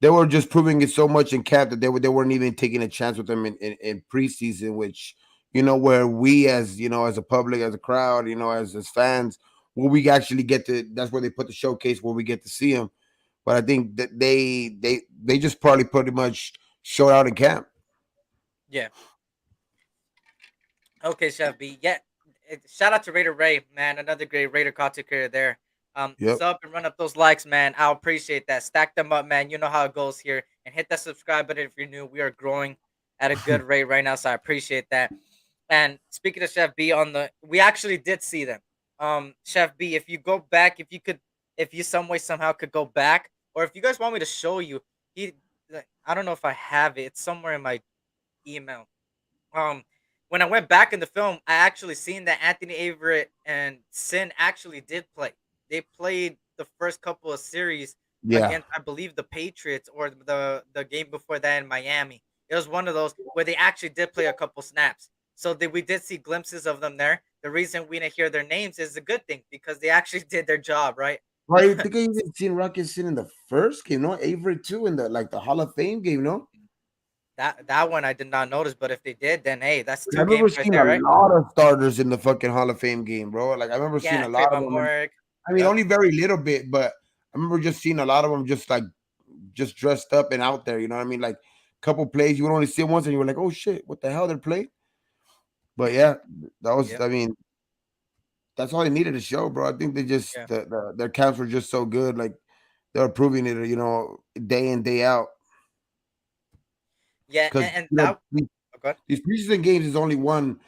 they were just proving it so much in camp that they weren't even taking a chance with them in preseason, which where we as as a public, as a crowd, as fans, where we actually get to that's where they put the showcase where we get to see them. But I think that they just probably pretty much showed out in camp. yeah. Okay, Chef B. Yeah, shout out to Raider Ray, man. Another great Raider content creator there. Yep. Sub and run up those likes, man. I'll appreciate that. Stack them up, man. You know how it goes here. And hit that subscribe button if you're new. We are growing at a good rate right now, so I appreciate that. And speaking of Chef B, we actually did see them. Chef B, if you go back, if you some way somehow could go back, or if you guys want me to show you, he, I don't know if I have it. It's somewhere in my email. um, when I went back in the film, I actually seen that Anthony Averett and Sin actually did play. They played the first couple of series Yeah. against, I believe, the Patriots or the game before that in Miami. It was one of those where they actually did play a couple snaps. So we did see glimpses of them there. The reason we didn't hear their names is a good thing because they actually did their job, right? Right, I think I even seen Rocketson in the first game, no? Avery too in the Hall of Fame game, no? That one I did not notice, but if they did, then hey, that's I two remember games right seeing a there, right? lot of starters in the fucking Hall of Fame game, bro. Like I remember seeing Yeah, a lot of Trayvon them, and Moore. I mean Yep. only very little bit, but I remember just seeing a lot of them just like just dressed up and out there. You know what I mean? Like a couple plays you would only see once, and you were like, "Oh shit, what the hell they're playing?" But yeah, that was. Yep. I mean, that's all they needed to show, bro. I think they just Yeah. their camps were just so good. Like they're proving it, day in day out. Yeah, Because and that. Oh, good. these preseason games is only one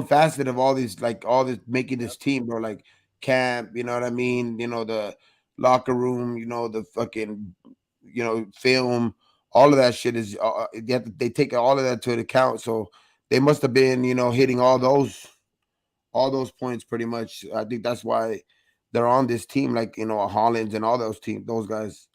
facet of all these, like all this making this Yep. team, bro. Like camp, you know what I mean? The locker room, the fucking film, all of that shit is they take all of that to account. So they must have been hitting all those points pretty much. I think that's why they're on this team, like Hollins and all those teams, those guys.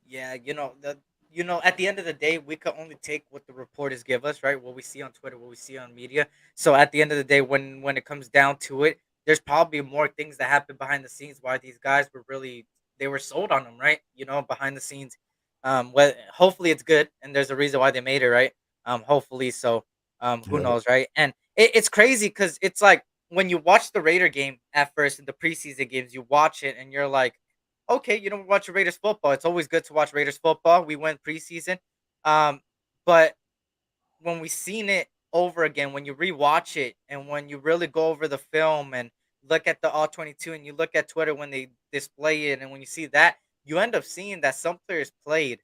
Yeah, at the end of the day, we can only take what the reporters give us, right? What we see on Twitter, what we see on media. So at the end of the day, when it comes down to it, there's probably more things that happen behind the scenes why these guys were really they were sold on them, right? Behind the scenes. Hopefully it's good, and there's a reason why they made it, right? Hopefully so. Who Yeah. knows, right? And it's crazy because it's like when you watch the Raider game at first in the preseason games, you watch it and you're like, okay, watch Raiders football. It's always good to watch Raiders football. We went preseason, um, but when we seen it over again, when you rewatch it, and when you really go over the film and look at the all 22, and you look at Twitter when they display it, and when you see that, you end up seeing that some players played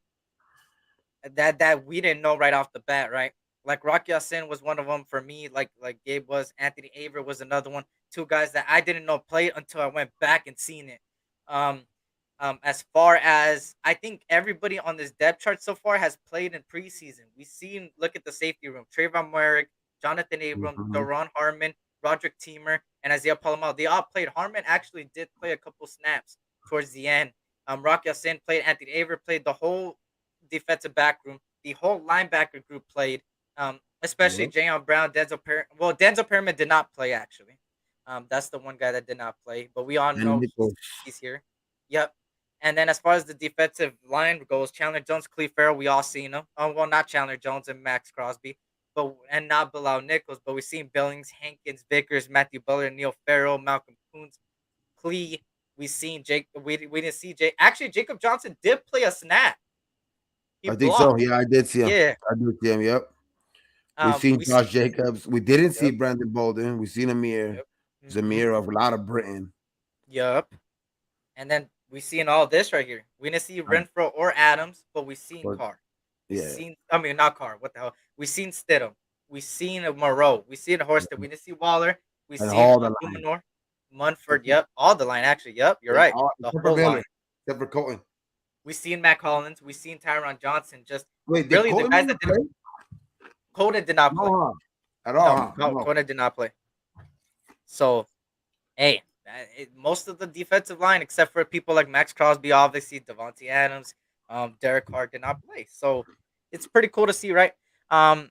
that we didn't know right off the bat, right? Like Rocky Sin was one of them for me. Like Gabe was. Anthony Aver was another one. Two guys that I didn't know played until I went back and seen it. Um, as far as I think everybody on this depth chart so far has played in preseason. We've seen look at the safety room: Trayvon Merrick, Jonathan Abram, Mhm. Daron Harmon, Roderick Teamer, and Isaiah Palomar. They all played. Harmon actually did play a couple snaps towards the end. Rocky Sin played. Anthony Aver played the whole defensive back room. The whole linebacker group played. Especially Yeah. Jayon Brown, Denzel Perryman. Well, Denzel Perryman did not play actually. That's the one guy that did not play, but we all And know he's Nichols. he's here. Yep. And then as far as the defensive line goes, Chandler Jones, Cleve Farrell, we all seen him. Oh well, not Chandler Jones and Max Crosby, but and not Bilal Nichols, but we've seen Billings, Hankins, Vickers, Matthew Butler, Neil Farrell, Malcolm Coons, Clee. We seen Jake. We didn't see Jake. Actually, Jacob Johnson did play a snap. He I think so. blocked. Yeah, I did see him. Yeah. I did see him. Yep. We seen We see. Josh Jacobs. We didn't see Yep. Brandon Bolden. We seen Amir. Yep. Mm-hmm. Zamir of a lot of Britain. Yep. And then we seen all this right here. We didn't see Um, Renfro or Adams, but we seen but Carr. We yeah, seen, I mean, not Carr. What the hell? We seen Stidham. We seen a Moreau. We seen a Horsted. We didn't see Waller. We and seen all the line. Umanor, Munford. Yep, all the line actually. Yep, you're Yeah, right. all, The except for whole Baylor, line. except for Colton. We seen Matt Collins. We seen Tyron Johnson. Just Wait, did really the Colton guys even that didn't. play? Coda did not play. No, huh? At all, No, huh? No. Coda did not play. So hey, most of the defensive line, except for people like Max Crosby, obviously Devontae Adams, Derek Carr did not play. So it's pretty cool to see, right? Um,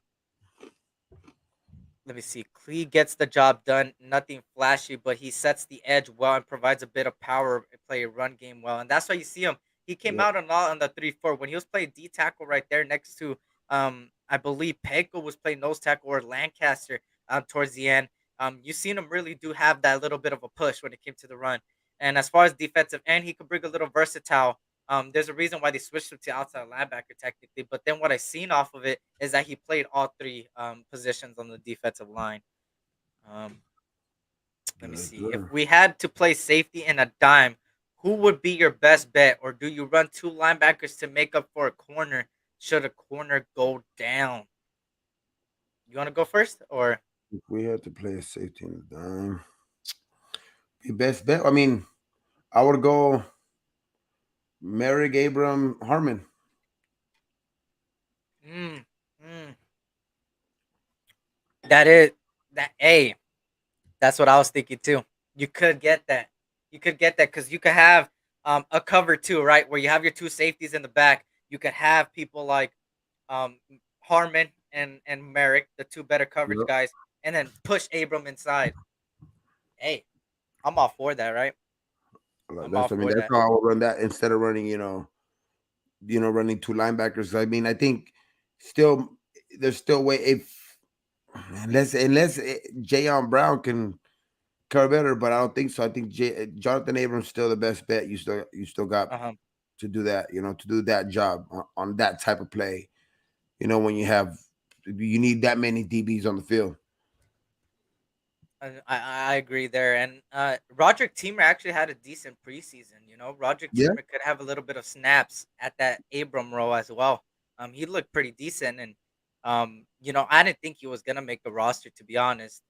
Let me see. Clee gets the job done. Nothing flashy, but he sets the edge well and provides a bit of power play run game well. And that's why you see him. He came Yep. out a lot on the 3-4 when he was playing D tackle right there next to I believe Peko was playing nose tackle or Lancaster towards the end. You seen him really do have that little bit of a push when it came to the run. And as far as defensive end, he could bring a little versatile. There's a reason why they switched him to outside linebacker technically, but then what I seen off of it is that he played all three positions on the defensive line. Um, Let me Yes, see. If sir. we had to play safety in a dime, who would be your best bet, or do you run two linebackers to make up for a corner? Should a corner go down? You want to go first, or If we had to play a safety in the dime, the best bet. I mean, I would go Merrick Abram Harmon. mm, mm, that is that? Hey, that's what I was thinking too. You could get that. You could get that because you could have a cover too, right? Where you have your two safeties in the back. You could have people like um, Harmon and Merrick, the two better coverage Yep. guys, and then push Abram inside. Hey, I'm all for that, right? Like, I'm all I mean, for that's that. how I would run that instead of running, running two linebackers. I mean, I think still there's still way if unless Jayon Brown can cover better, but I don't think so. I think Jonathan Abrams still the best bet. You still got Uh huh. to do that. To do that job on that type of play. When you need that many DBs on the field. I agree there, and Roderick Teamer actually had a decent preseason. Roderick Yeah, Teamer could have a little bit of snaps at that Abram row as well. He looked pretty decent, and I didn't think he was gonna make the roster to be honest,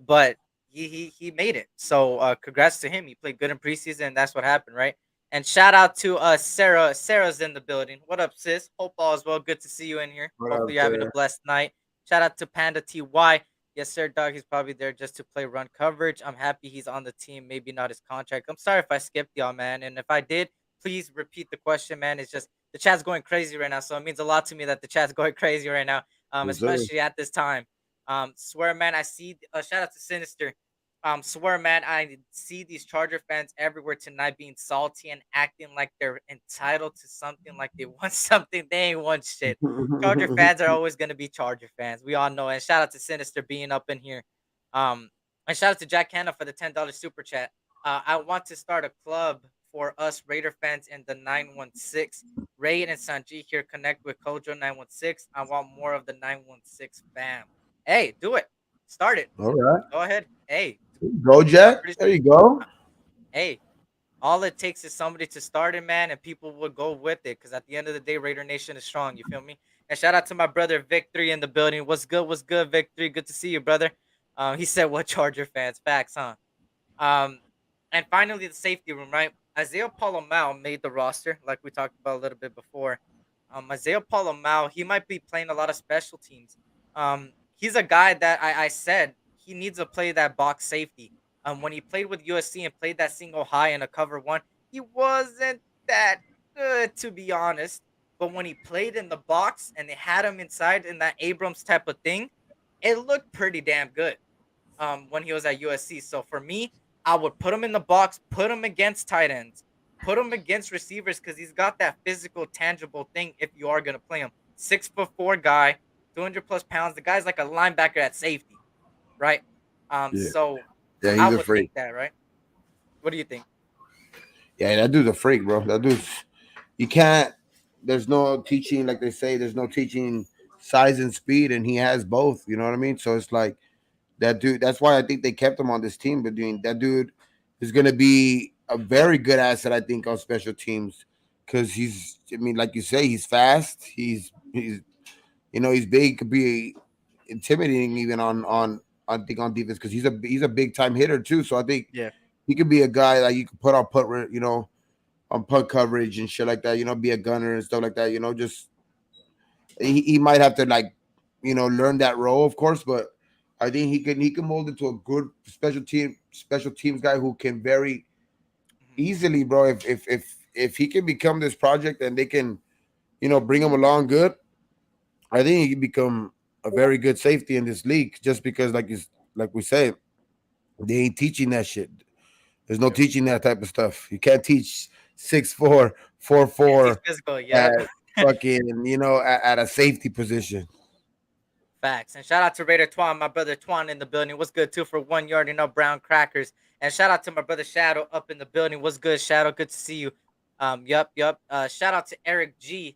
but he made it. So congrats to him. He played good in preseason, and that's what happened, right? And shout out to Sarah. Sarah's in the building. What up, sis? Hope all is well. Good to see you in here. what Hopefully else you're having a there? blessed night. Shout out to Panda TY. Yes, sir, dog. He's probably there just to play run coverage. I'm happy he's on the team. Maybe not his contract. I'm sorry if I skipped y'all, man. And if I did, please repeat the question, man. It's just the chat's going crazy right now, so it means a lot to me that the chat's going crazy right now, Yes, sir. especially at this time. Swear, man. I see. Shout out to Sinister. Swear, man. I see these Charger fans everywhere tonight being salty and acting like they're entitled to something, like they want something. They ain't want shit. Charger fans are always gonna be Charger fans. We all know. And shout out to Sinister being up in here. Um, and shout out to Jack Hanna for the $10 super chat. I want to start a club for us Raider fans in the 916. Ray and Sanji here connect with Kojo 916. I want more of the 916 fam. Hey, do it. Start it. All right. Go ahead. Hey, Go, I'm Jack. pretty There sure. you go. uh, Hey, all it takes is somebody to start it, man, and people will go with it. Because at the end of the day, Raider Nation is strong. You feel me? And shout out to my brother Victory in the building. What's good? What's good, Victory? Good to see you, brother. He said, "What Charger fans? Facts, huh?" Um, and finally, the safety room, right? Isaiah Palomau made the roster, like we talked about a little bit before. Isaiah Palomau, he might be playing a lot of special teams. He's a guy that I said he needs to play that box safety. When he played with USC and played that single high in a cover one, he wasn't that good, to be honest. But when he played in the box and they had him inside in that Abrams type of thing, it looked pretty damn good when he was at USC. So for me, I would put him in the box, put him against tight ends, put him against receivers because he's got that physical, tangible thing. If you are gonna play him, 6'4" guy, 200 plus pounds. The guy's like a linebacker at safety, right? Yeah. So Yeah, I he's a would freak. think that, right? What do you think? Yeah, that dude's a freak, bro. That dude's you can't. There's no teaching, like they say. There's no teaching size and speed, and he has both. You know what I mean? So it's like that dude. That's why I think they kept him on this team. But doing that dude is going to be a very good asset, I think, on special teams because he's. I mean, like you say, he's fast. He's he's big. Could be intimidating even on I think on defense because he's a big time hitter too. So I think Yeah. he could be a guy that you could put on on punt coverage and shit like that. Be a gunner and stuff like that. Just he might have to like learn that role, of course, but I think he can mold into a good special teams guy who can very Mhm. easily, bro. If he can become this project and they can bring him along good, I think he can become a very good safety in this league. Just because like we say, they ain't teaching that shit. There's no Yep. teaching that type of stuff. You can't teach 6'4", four Yeah, he's four physical. at Yep. fucking at a safety position. Facts. And shout out to Raider Twan, my brother Twan in the building. What's good too for 1 yard and no brown crackers. And shout out to my brother Shadow up in the building. What's good, Shadow? Good to see you. Yup. Shout out to Eric G.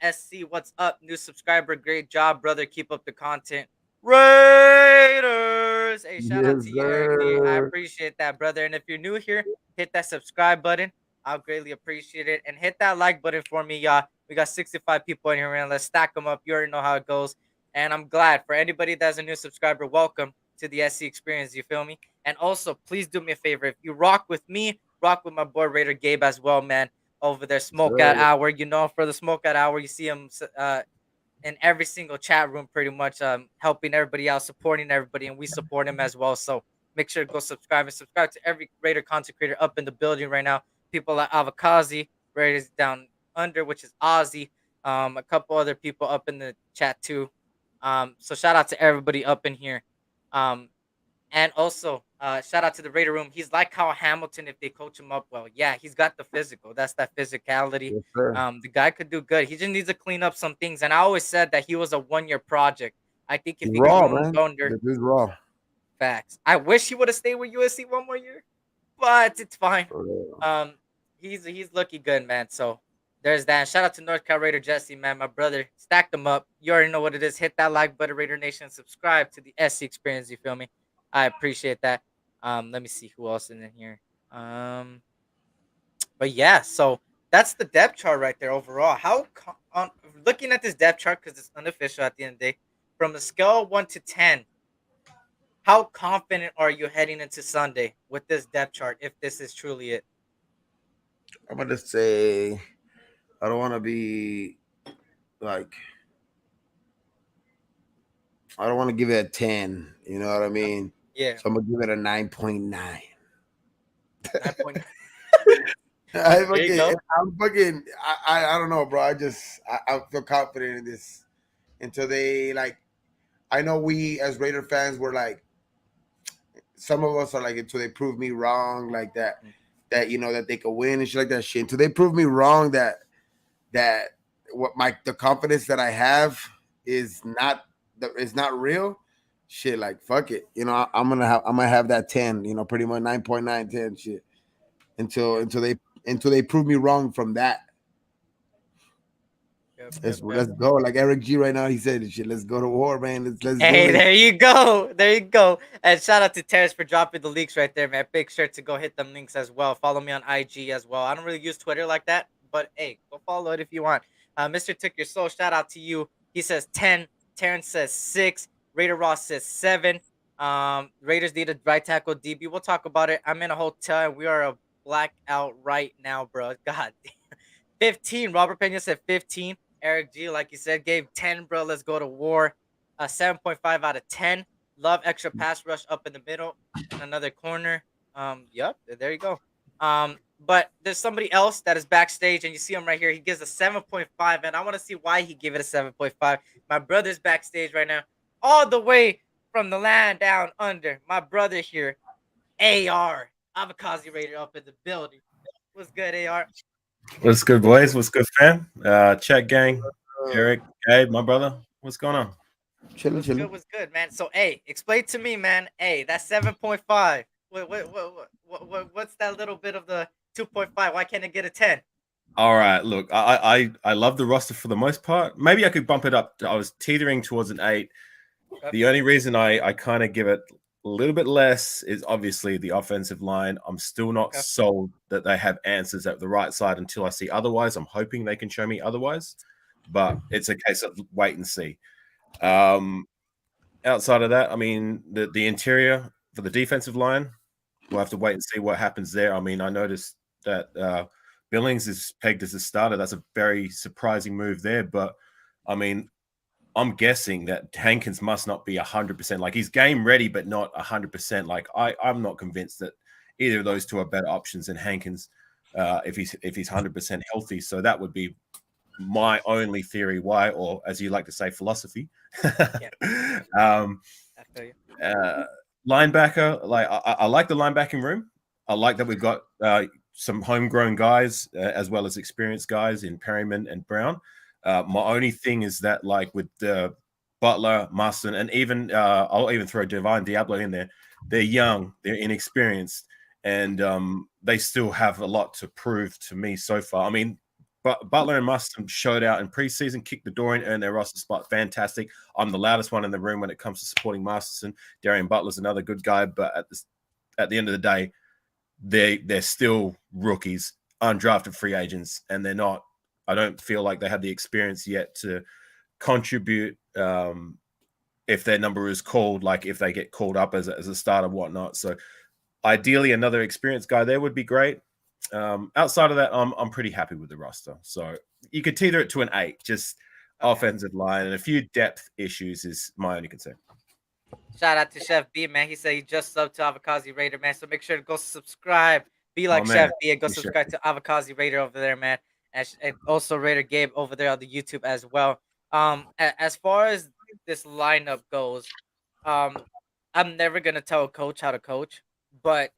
SC, what's up? New subscriber. Great job, brother. Keep up the content. Raiders. Hey, shout out Yes, to you, Eric G. I sir. appreciate that, brother. And if you're new here, hit that subscribe button. I'll greatly appreciate it. And hit that like button for me, y'all. We got 65 people in here, man. Let's stack them up. You already know how it goes. And I'm glad for anybody that's a new subscriber, welcome to the SC experience. You feel me? And also, please do me a favor. If you rock with me, rock with my boy Raider Gabe as well, man. Over there, Yes, Smoke Out sir. Hour. For the Smoke Out Hour, you see him in every single chat room, pretty much helping everybody out, supporting everybody, and we support him as well. So make sure to go subscribe and subscribe to every Raider content creator up in the building right now. People like Avakazi, Raiders Down Under, which is Ozzy, a couple other people up in the chat too. So shout out to everybody up in here. Um, and also, shout out to the Raider Room. He's like Kyle Hamilton if they coach him up well. Yeah, he's got the physical. That's that physicality. Yes, sir. The guy could do good. He just needs to clean up some things. And I always said that he was a 1 year project. I think if He's he grew raw, and man. go under The dude's raw. facts, I wish he would have stayed with USC 1 more year, but it's fine. For real. Um, he's looking good, man. So there's that. And shout out to North Cal Raider Jesse, man, my brother. Stack them up. You already know what it is. Hit that like button, Raider Nation. Subscribe to the SC Experience. You feel me? I appreciate that. Let me see who else in here. Um, but yeah, so that's the depth chart right there overall. On looking at this depth chart because it's unofficial at the end of the day, from a scale of 1 to 10, how confident are you heading into Sunday with this depth chart? If this is truly it. I'm gonna say I don't want to be like I don't want to give it a 10. You know what I Okay. mean? Yeah, So I'm gonna give it a 9.9. 9.9. I There you fucking, go. I'm fucking, I don't know, bro. I feel confident in this until they like. I know we as Raider fans were like, some of us are like until they prove me wrong, like that, Mm, that they could win and shit like that shit. Until they prove me wrong that what my the confidence that I have is not real. Shit, like fuck it. I'm gonna have that 10. Pretty much 9.9 10 shit until Yep, they prove me wrong from that. yep, yep, yep. Let's go. Like Eric G right now, he said, "Shit, let's go to war, man. Let's do Hey, this." there you go. There you go. And shout out to Terrace for dropping the links right there, man. Big sure to go hit them links as well. Follow me on IG as well. I don't really use Twitter like that, but hey, go follow it if you want. Mr. Took Your Soul, shout out to you. He says 10. Terrence says 6. Raider Ross says 7. Raiders need a right tackle DB. We'll talk about it. I'm in a hotel and we are a blackout right now, bro. God 15. Robert Pena said 15. Eric G, like you said, gave 10, bro. Let's go to war. 7.5 out of 10. Love extra pass rush up in the middle and another corner. Yep, there you go. But there's somebody else that is backstage, and you see him right here. He gives a 7.5, and I want to see why he gave it a 7.5. My brother's backstage right now, all the way from the land down under. My brother here, AR, Avakazi Raider up in the building. What's good, AR? What's good, boys? What's good, fam? Chat gang, Uh, Eric, Gabe, my brother. What's going on? chilling, What's good? chilling. What's good, man? So, hey, explain to me, man. Hey, that's 7.5. What's that little bit of the 2.5? Why can't it get a 10? All right, look, I love the roster for the most part. Maybe I could bump it up. I was teetering towards an 8. Okay. The only reason I kind of give it a little bit less is obviously the offensive line. I'm still not Okay. sold that they have answers at the right side until I see otherwise. I'm hoping they can show me otherwise, but it's a case of wait and see. Um, Outside of that, I mean, the interior for the defensive line, we'll have to wait and see what happens there. I mean, I noticed that Billings is pegged as a starter. That's a very surprising move there. But I mean, I'm guessing that Hankins must not be 100%. Like he's game ready, but not 100%. Like I'm not convinced that either of those two are better options than Hankins if he's 100% healthy. So that would be my only theory why, or as you like to say, philosophy. Yeah, um, I feel you. uh, Linebacker, like I like the linebacking room. I like that we've got some homegrown guys as well as experienced guys in Perryman and Brown. My only thing is that, like with Butler, Marston, and even I'll even throw Divine Diablo in there. They're young, they're inexperienced, and they still have a lot to prove to me so far. I mean, but Butler and Marston showed out in preseason, kicked the door in, earned their roster spot. Fantastic. I'm the loudest one in the room when it comes to supporting Masterson. Darian Butler's another good guy, but at the end of the day, they're still rookies, undrafted free agents, and they're not. I don't feel like they have the experience yet to contribute. If their number is called, like if they get called up as a starter, whatnot. So ideally, another experienced guy there would be great. Outside of that, I'm pretty happy with the roster. So you could teeter it to an 8. Just Okay. offensive line and a few depth issues is my only concern. Shout out to Chef B, man. He said he just subbed to Avakazi Raider, man. So make sure to go subscribe. Be Oh like man, Chef B and go appreciate subscribe it. to Avakazi Raider over there, man. And also Raider Gabe over there on the YouTube as well. As far as this lineup goes, um, I'm never gonna tell a coach how to coach, but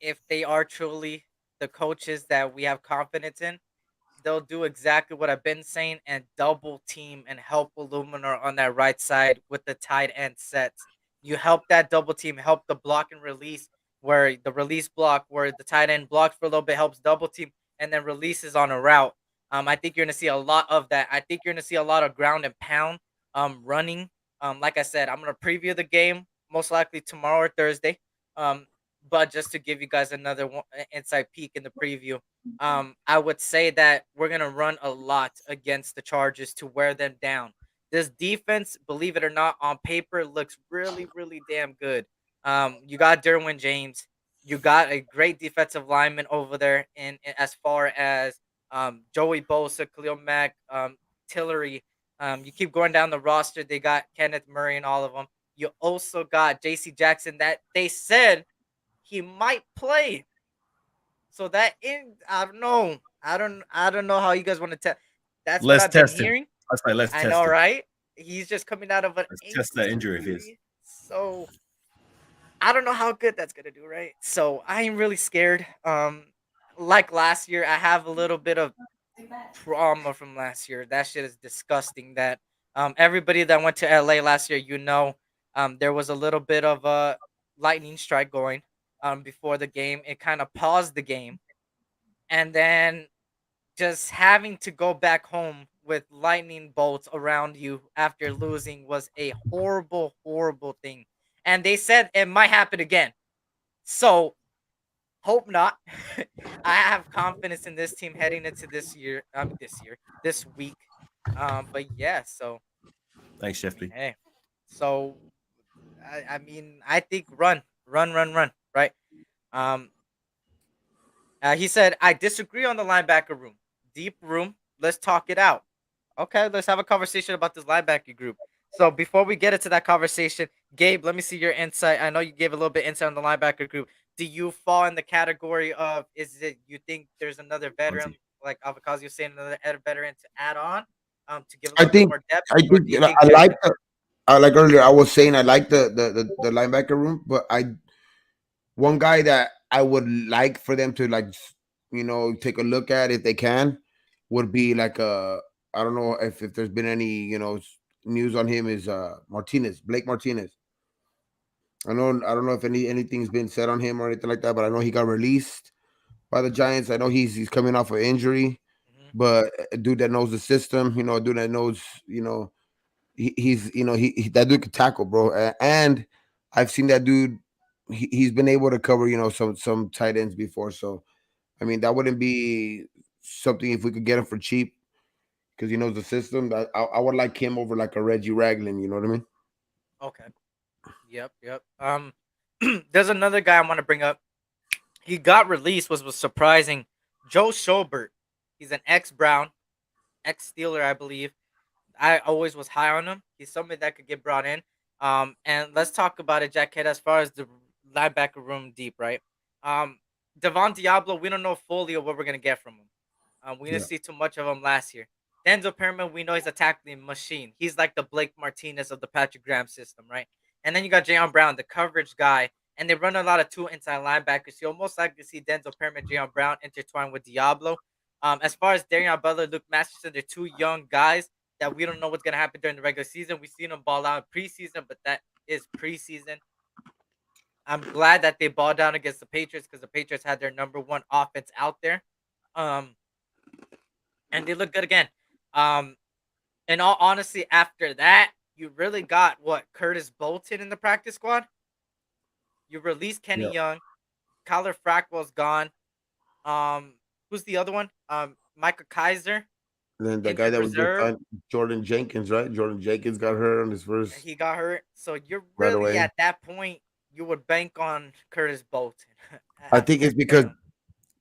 if they are truly the coaches that we have confidence in, they'll do exactly what I've been saying and double team and help Illuminar on that right side with the tight end sets. You help that double team, help the block and release where the release block where the tight end blocks for a little bit, helps double team and then releases on a route. I think you're gonna see a lot of that. I think you're gonna see a lot of ground and pound running. Like I said, I'm gonna preview the game most likely tomorrow or Thursday. Um, but just to give you guys another inside peek in the preview, I would say that we're gonna run a lot against the Chargers to wear them down. This defense, believe it or not, on paper looks really, really damn good. You got Derwin James, you got a great defensive lineman over there, in as far as Joey Bosa, Khalil Mack, Tillery. You keep going down the roster. They got Kenneth Murray and all of them. You also got J.C. Jackson that they said he might play. So I don't know. I don't know how you guys want to tell. That's what Let's I've been test him. hearing. I say let's I know, test him. right? He's just coming out of an Let's test ankle that injury of his. surgery. So I don't know how good that's gonna do, right? So I am really scared. Like last year, I have a little bit of trauma from last year. That shit is disgusting. That everybody that went to LA last year, there was a little bit of a lightning strike going before the game. It kind of paused the game, and then just having to go back home with lightning bolts around you after losing was a horrible, horrible thing. And they said it might happen again. So hope not. I have confidence in this team heading into this week. But yeah, so Thanks, I Chef mean, B. hey, so I think run, right? Um, he said I disagree on the linebacker room, deep room. Let's talk it out. Okay, let's have a conversation about this linebacker group. So before we get into that conversation, Gabe, let me see your insight. I know you gave a little bit insight on the linebacker group. Do you fall in the category of is it you think there's another veteran like Avocado was saying another veteran to add on, to give a I little bit think more depth, I or think do you you know, think just I like earlier I was saying I like the linebacker room, but one guy that I would like for them to take a look at if they can would be like I don't know if there's been any news on him is Blake Martinez. I don't know if anything's been said on him or anything like that, but I know he got released by the Giants. I know he's coming off an injury, Mhm. but a dude that knows the system, a dude that knows he's that dude could tackle, bro. And I've seen that dude. He's been able to cover some tight ends before. So I mean that wouldn't be something if we could get him for cheap because he knows the system. I would like him over like a Reggie Ragland. You know what I mean? Okay? Yep. There's another guy I want to bring up. He got released, was surprising. Joe Schobert. He's an ex Brown, ex Steeler, I believe. I always was high on him. He's somebody that could get brought in. And let's talk about it, Jack Head, as far as the linebacker room deep, right? Um, Devon Diablo, we don't know fully of what we're gonna get from him. We didn't Yeah. see too much of him last year. Denzel Perriman, we know he's a tackling machine. He's like the Blake Martinez of the Patrick Graham system, right? And then you got Jayon Brown, the coverage guy, and they run a lot of two inside linebackers. You almost like to see Denzel Perriman, Jayon Brown intertwined with Diablo. As far as Darian Butler, Luke Masterson, they're two young guys that we don't know what's gonna happen during the regular season. We've seen them ball out in preseason, but that is preseason. I'm glad that they balled down against the Patriots because the Patriots had their number one offense out there. Um, and they look good again. Um, in all honesty, after that, you really got what Curtis Bolton in the practice squad. You released Kenny Yeah. Young, Kyler Frackwell's gone. Who's the other one? Micah Kaiser, And then the guy injured that was just reserve. signed, Jordan Jenkins, right? Jordan Jenkins got hurt on his first He got hurt. So you're right really away. at that point, you would bank on Curtis Bolton I think after it's because Cam.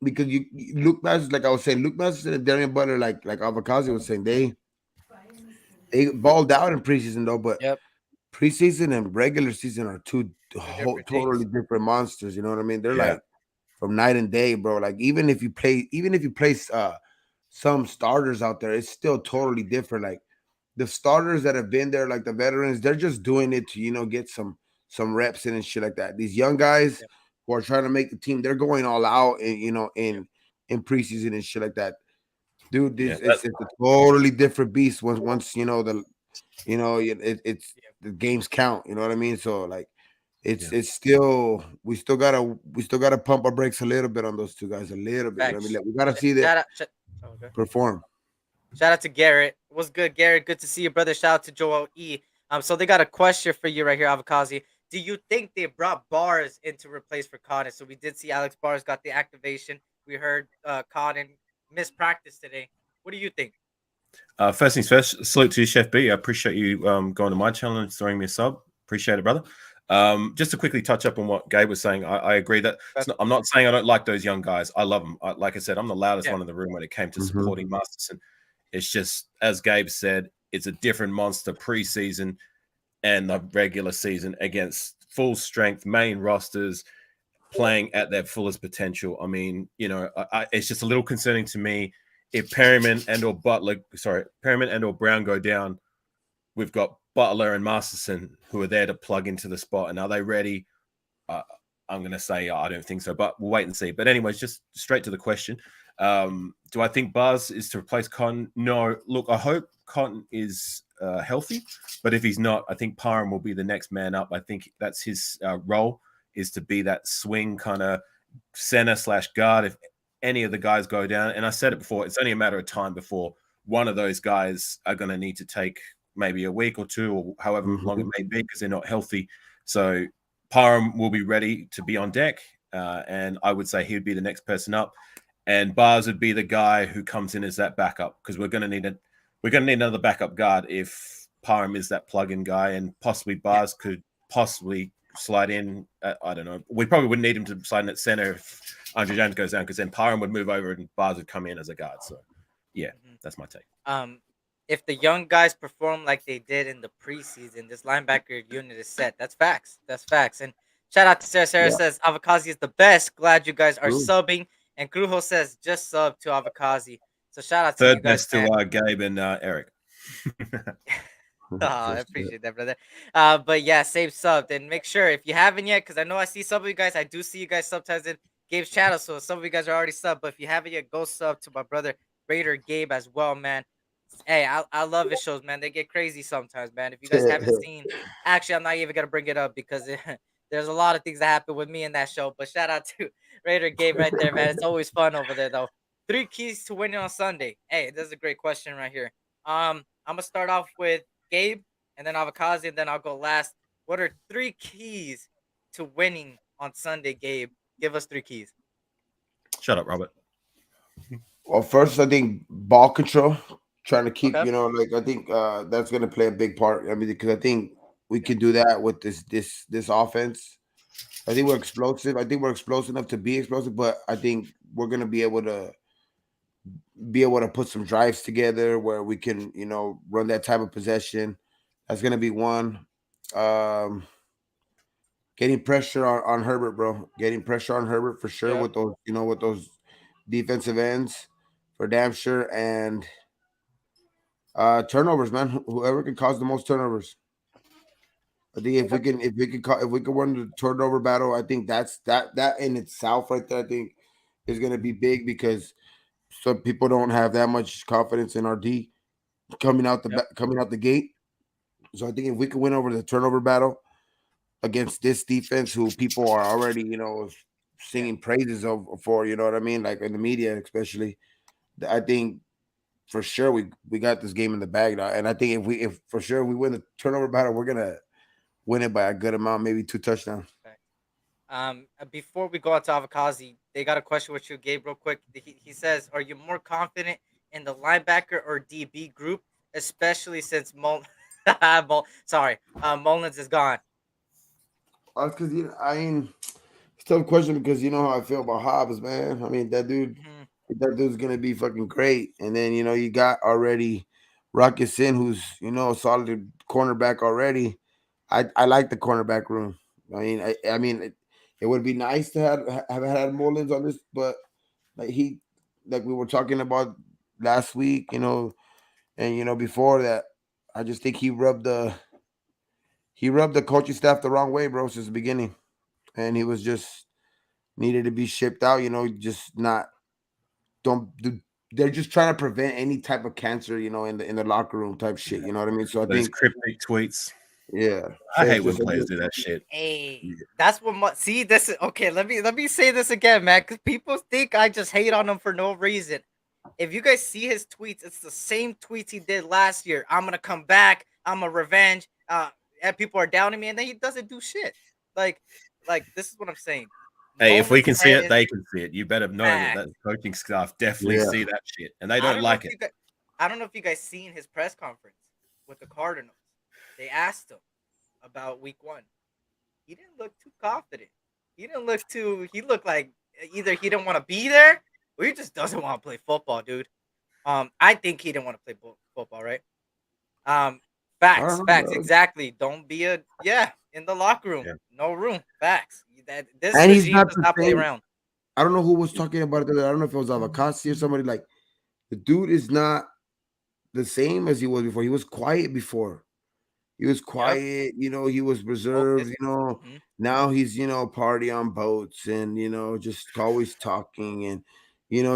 Luke Masters, like I was saying, Luke Masters and Darian Butler, like Avocado was saying, they balled out in preseason though, but Yep, preseason and regular season are two two different totally things. different monsters. You know what I mean? They're Yeah, like from night and day, bro. Like even if you place some starters out there, it's still totally different. Like the starters that have been there, like the veterans, they're just doing it to get some reps in and shit like that. These young guys Yep, who are trying to make the team, they're going all out in yep, in preseason and shit like that. Dude, yeah. this it's a totally different beast once it's yep. the games count. You know what I mean? So like, Yeah. it's still we still gotta pump our brakes a little bit on those two guys a little bit. You know what I mean? Facts. Like, we gotta see that Shout out. Oh, okay. perform. Shout out to Garrett. What's good, Garrett? Good to see you, brother. Shout out to Joel E. So they got a question for you right here, Avocado. Do you think they brought Bars in to replace for Cotton? So we did see Alex Bars got the activation. We heard Cotton missed practice today. What do you think? First things first, salute to you, Chef B. I appreciate you going to my channel and throwing me a sub. Appreciate it, brother. Just to quickly touch up on what Gabe was saying, I agree that I'm not saying I don't like those young guys. I love them. Like I said, I'm the loudest Yeah. one in the room when it came to Mhm. supporting Masterson. It's just, as Gabe said, it's a different monster preseason and the regular season against full strength main rosters playing at their fullest potential. I mean, it's just a little concerning to me if Perryman and or Brown go down. We've got Butler and Masterson who are there to plug into the spot. And are they ready? I'm going to say I don't think so, but we'll wait and see. But anyways, just straight to the question. Do I think Buzz is to replace Cotton? No. Look, I hope Cotton is healthy, but if he's not, I think Parham will be the next man up. I think that's his role, is to be that swing kind of center/guard if any of the guys go down. And I said it before, it's only a matter of time before one of those guys are going to need to take maybe a week or two or however long it may be because they're not healthy. So Parham will be ready to be on deck, and I would say he would be the next person up. And Bars would be the guy who comes in as that backup, because we're going to need another backup guard if Parham is that plug-in guy, and possibly Bars could possibly slide in. I don't know. We probably wouldn't need him to slide in at center if Andre Jones goes down, because then Parham would move over and Bars would come in as a guard. So, yeah, that's my take. If the young guys perform like they did in the preseason, this linebacker unit is set. That's facts. That's facts. And shout out to Sarah. Sarah says Avakazi is the best. Glad you guys are subbing. And Grujo says just sub to Avakazi. So shout out to you guys. Third best to Gabe and Eric. I appreciate that, brother. But yeah, save subbed and make sure if you haven't yet, because I know I see some of you guys. I do see you guys sometimes in Gabe's channel, so some of you guys are already subbed. But if you haven't yet, go sub to my brother Raider Gabe as well, man. Hey, I love his shows, man. They get crazy sometimes, man. If you guys haven't seen, actually, I'm not even gonna bring it up because there's a lot of things that happen with me in that show. But shout out to Raider Gabe right there, man. It's always fun over there, though. 3 keys to winning on Sunday. Hey, this is a great question right here. I'm gonna start off with Gabe, and then Avakazi, and then I'll go last. What are 3 keys to winning on Sunday, Gabe? Give us 3 keys. Shut up, Robert. Well, first, I think ball control. Trying to keep, I think that's going to play a big part. I mean, because I think we can do that with this offense. I think we're explosive. I think we're explosive enough to be explosive, but I think we're going to be able to put some drives together where we can, run that type of possession. That's going to be one. Getting pressure on Herbert, bro. Getting pressure on Herbert for sure with those, with those defensive ends for damn sure. And turnovers, man. Whoever can cause the most turnovers. I think if we can win the turnover battle, I think that in itself right there, I think is going to be big, because some people don't have that much confidence in our D coming out the gate. So I think if we can win over the turnover battle against this defense, who people are already singing praises of for, you know what I mean, like in the media especially, I think for sure we got this game in the bag now. And I think if for sure we win the turnover battle, we're gonna win it by a good amount, maybe 2 touchdowns. Before we go on to Avakazi, they got a question with you, Gabe, real quick. He says, are you more confident in the linebacker or DB group, especially since Mullins is gone? That's because it's a tough question, because you know how I feel about Hobbs, man. I mean, that dude's gonna be fucking great. And then you got already Rocket Sin, who's a solid cornerback already. I like the cornerback room. I mean, it would be nice to have had Mullins on this, but like we were talking about last week, and before that, I just think he rubbed the coaching staff the wrong way, bro, since the beginning, and he was just needed to be shipped out. Just not don't do. They're just trying to prevent any type of cancer, in the locker room type shit. You know what I mean? So I think cryptic tweets. Yeah, I hate when players do that shit. Hey, that's what. See, this is okay. Let me say this again, man, because people think I just hate on him for no reason. If you guys see his tweets, it's the same tweets he did last year. I'm gonna come back. I'm a revenge. And people are doubting me, and then he doesn't do shit. Like this is what I'm saying. Hey, if we can see it, they can see it. You better know that coaching staff definitely see that shit, and they don't like it. I don't know if you guys seen his press conference with the Cardinals. They asked him about week 1. He didn't look too confident. He looked like either he didn't want to be there or he just doesn't want to play football, dude. I think he didn't want to play football, right? Facts, facts, Bro. exactly. Don't be in the locker room. Yeah. No room. Facts. This And he's regime not does the not play same. around. I don't know who was talking about it. I don't know if it was Avocasi or somebody. Like, the dude is not the same as he was before. He was quiet before. He was Yep. quiet, he was reserved, Focus. Hmm. Now he's, party on boats and, just always talking and,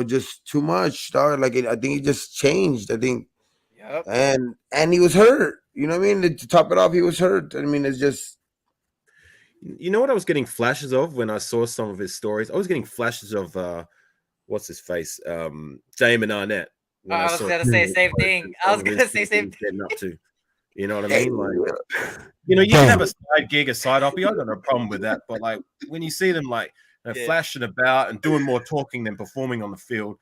just too much. Dog. Like, I think he just changed. I think, Yep. and he was hurt. You know what I mean? To top it off, he was hurt. I mean, it's just. You know what I was getting flashes of when I saw some of his stories? I was getting flashes of what's his face? Damon Arnett. When I I was saw gonna him say in same post thing. and I some was of his gonna say things he same was getting up to. You know what I Hey, mean? Like, you can have a side gig, a side hobby. I got no problem with that. But like when you see them like flashing about and doing more talking than performing on the field,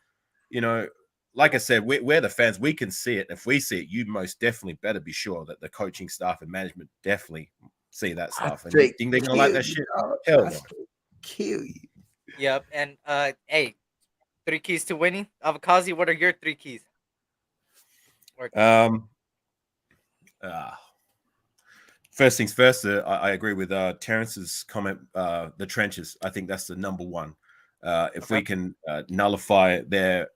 like I said, we're the fans. We can see it. If we see it, you most definitely better be sure that the coaching staff and management definitely see that stuff. And you think they're gonna like that shit? Hell no. Kill you. Yep. And hey, 3 keys to winning. Avocasi, what are your 3 keys? Um. First things first, I agree with Terrence's comment. The trenches, I think that's the number one. If we can nullify their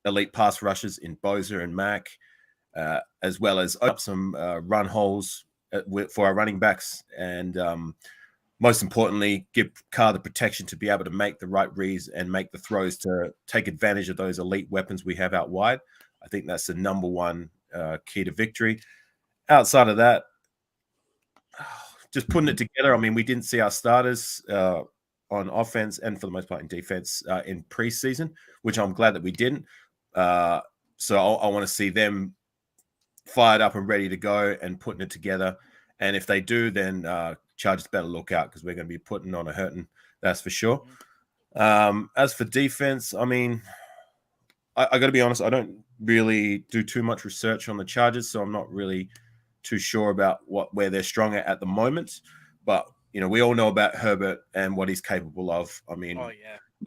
elite pass rushes in Bosa and Mack, as well as open up some run holes for our running backs, and most importantly, give Carr the protection to be able to make the right reads and make the throws to take advantage of those elite weapons we have out wide. I think that's the number one key to victory. Outside of that, just putting it together. I mean, we didn't see our starters on offense and for the most part in defense in preseason, which I'm glad that we didn't. So I want to see them fired up and ready to go and putting it together. And if they do, then Chargers better look out because we're going to be putting on a hurting. That's for sure. As for defense, I mean, I got to be honest. I don't really do too much research on the Chargers, so I'm not really too sure about where they're strong at the moment. But we all know about Herbert and what he's capable of. I mean,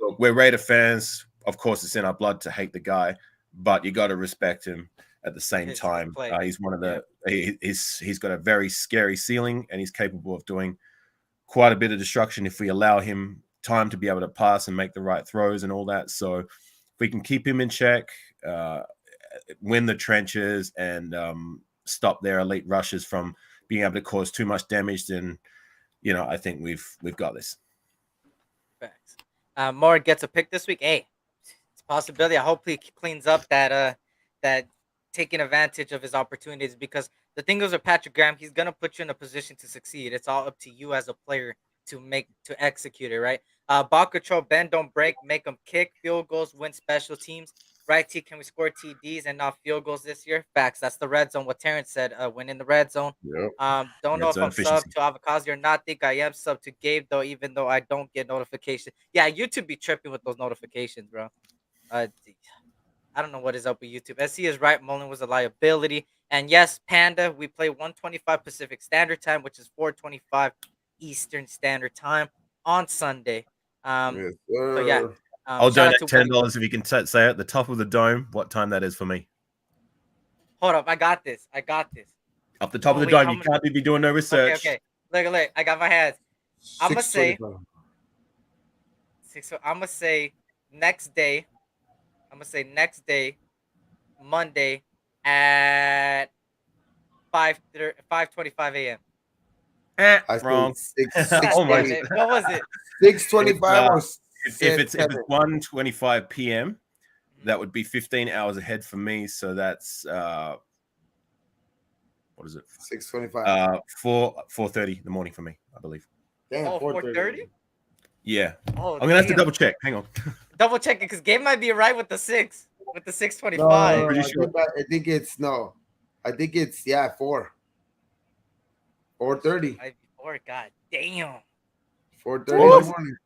look, we're Raider fans. Of course, it's in our blood to hate the guy, but you got to respect him at the same time. He's one of the he's got a very scary ceiling, and he's capable of doing quite a bit of destruction if we allow him time to be able to pass and make the right throws and all that. So if we can keep him in check, win the trenches, and stop their elite rushes from being able to cause too much damage, then I think we've got this. Facts. Moore gets a pick this week. Hey, it's a possibility. I hope he cleans up that taking advantage of his opportunities, because the thing is with Patrick Graham, he's gonna put you in a position to succeed. It's all up to you as a player to execute it, right? Ball control, bend, don't break, make them kick, field goals, win special teams. Right, T, can we score TDs and not field goals this year? Facts. That's the red zone. What Terrence said, win in the red zone. Yep. Don't know if I'm sub to Avocado or not. Think I am sub to Gabe though, even though I don't get notifications. Yeah, YouTube be tripping with those notifications, bro. I don't know what is up with YouTube. SC is right. Mullen was a liability. And yes, Panda, we play 1:25 Pacific Standard Time, which is 4:25 Eastern Standard Time on Sunday. Yes, sir. So yeah. I'll donate $10 if you can say at the top of the dome what time that is for me. Hold up, I got this. Up the top of the dome, you can't be doing no research. Okay. Look, I got my hands. I'm gonna say next day. Monday at 5:25 a.m. Wrong. Oh my God. What was it? 6:25 or if it's 1:25 p.m., that would be 15 hours ahead for me. So that's what is it? 6:25. 4:30 in the morning for me, I believe. Damn, 4:30. Yeah. I'm gonna have to double check. Hang on. Double check it because Gabe might be right with the 6:25. No, I think it's 4. 4:30. 4. God damn. 4:30 in the morning.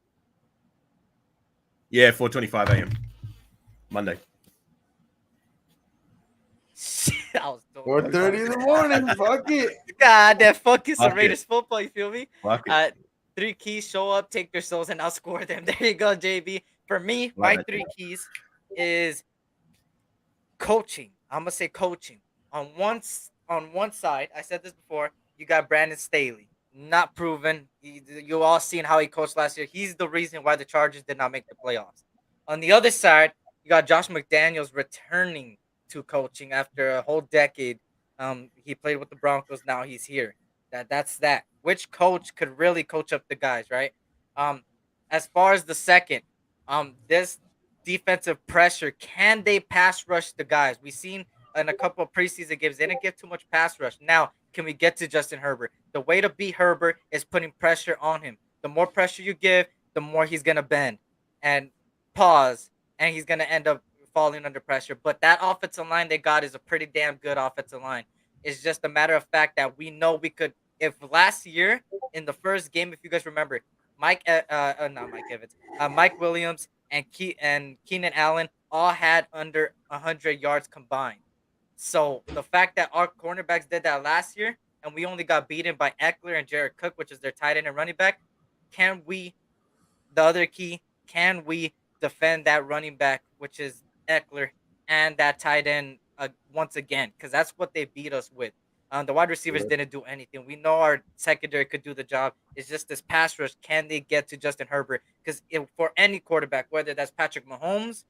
Yeah, 4:25 a.m. Monday. 4:30 in the morning. Fuck it. God, that fucking some Raiders football. You feel me? Fuck it. 3 keys: show up, take their souls, and outscore them. There you go, JB. For me, my 3 keys is coaching. I'm gonna say coaching on on one side, I said this before, you got Brandon Staley, not proven. You all seen how he coached last year. He's the reason why the Chargers did not make the playoffs. On the other side, you got Josh McDaniels returning to coaching after a whole decade. He played with the Broncos. Now he's here. That's that. Which coach could really coach up the guys, right? Um, as far as the second, this defensive pressure, can they pass rush the guys? We've seen in a couple of preseason games, they didn't get too much pass rush. Now, can we get to Justin Herbert? The way to beat Herbert is putting pressure on him. The more pressure you give, the more he's gonna bend and pause, and he's gonna end up falling under pressure. But that offensive line they got is a pretty damn good offensive line. It's just a matter of fact that we know we could. If last year in the first game, if you guys remember, not Mike Evans, Mike Williams and Keenan Allen all had under 100 yards combined. So the fact that our cornerbacks did that last year and we only got beaten by Eckler and Jared Cook, which is their tight end and running back, can we, the other key, can we defend that running back, which is Eckler, and that tight end once again? Because that's what they beat us with. The wide receivers didn't do anything. We know our secondary could do the job. It's just this pass rush. Can they get to Justin Herbert? Because for any quarterback, whether that's Patrick Mahomes,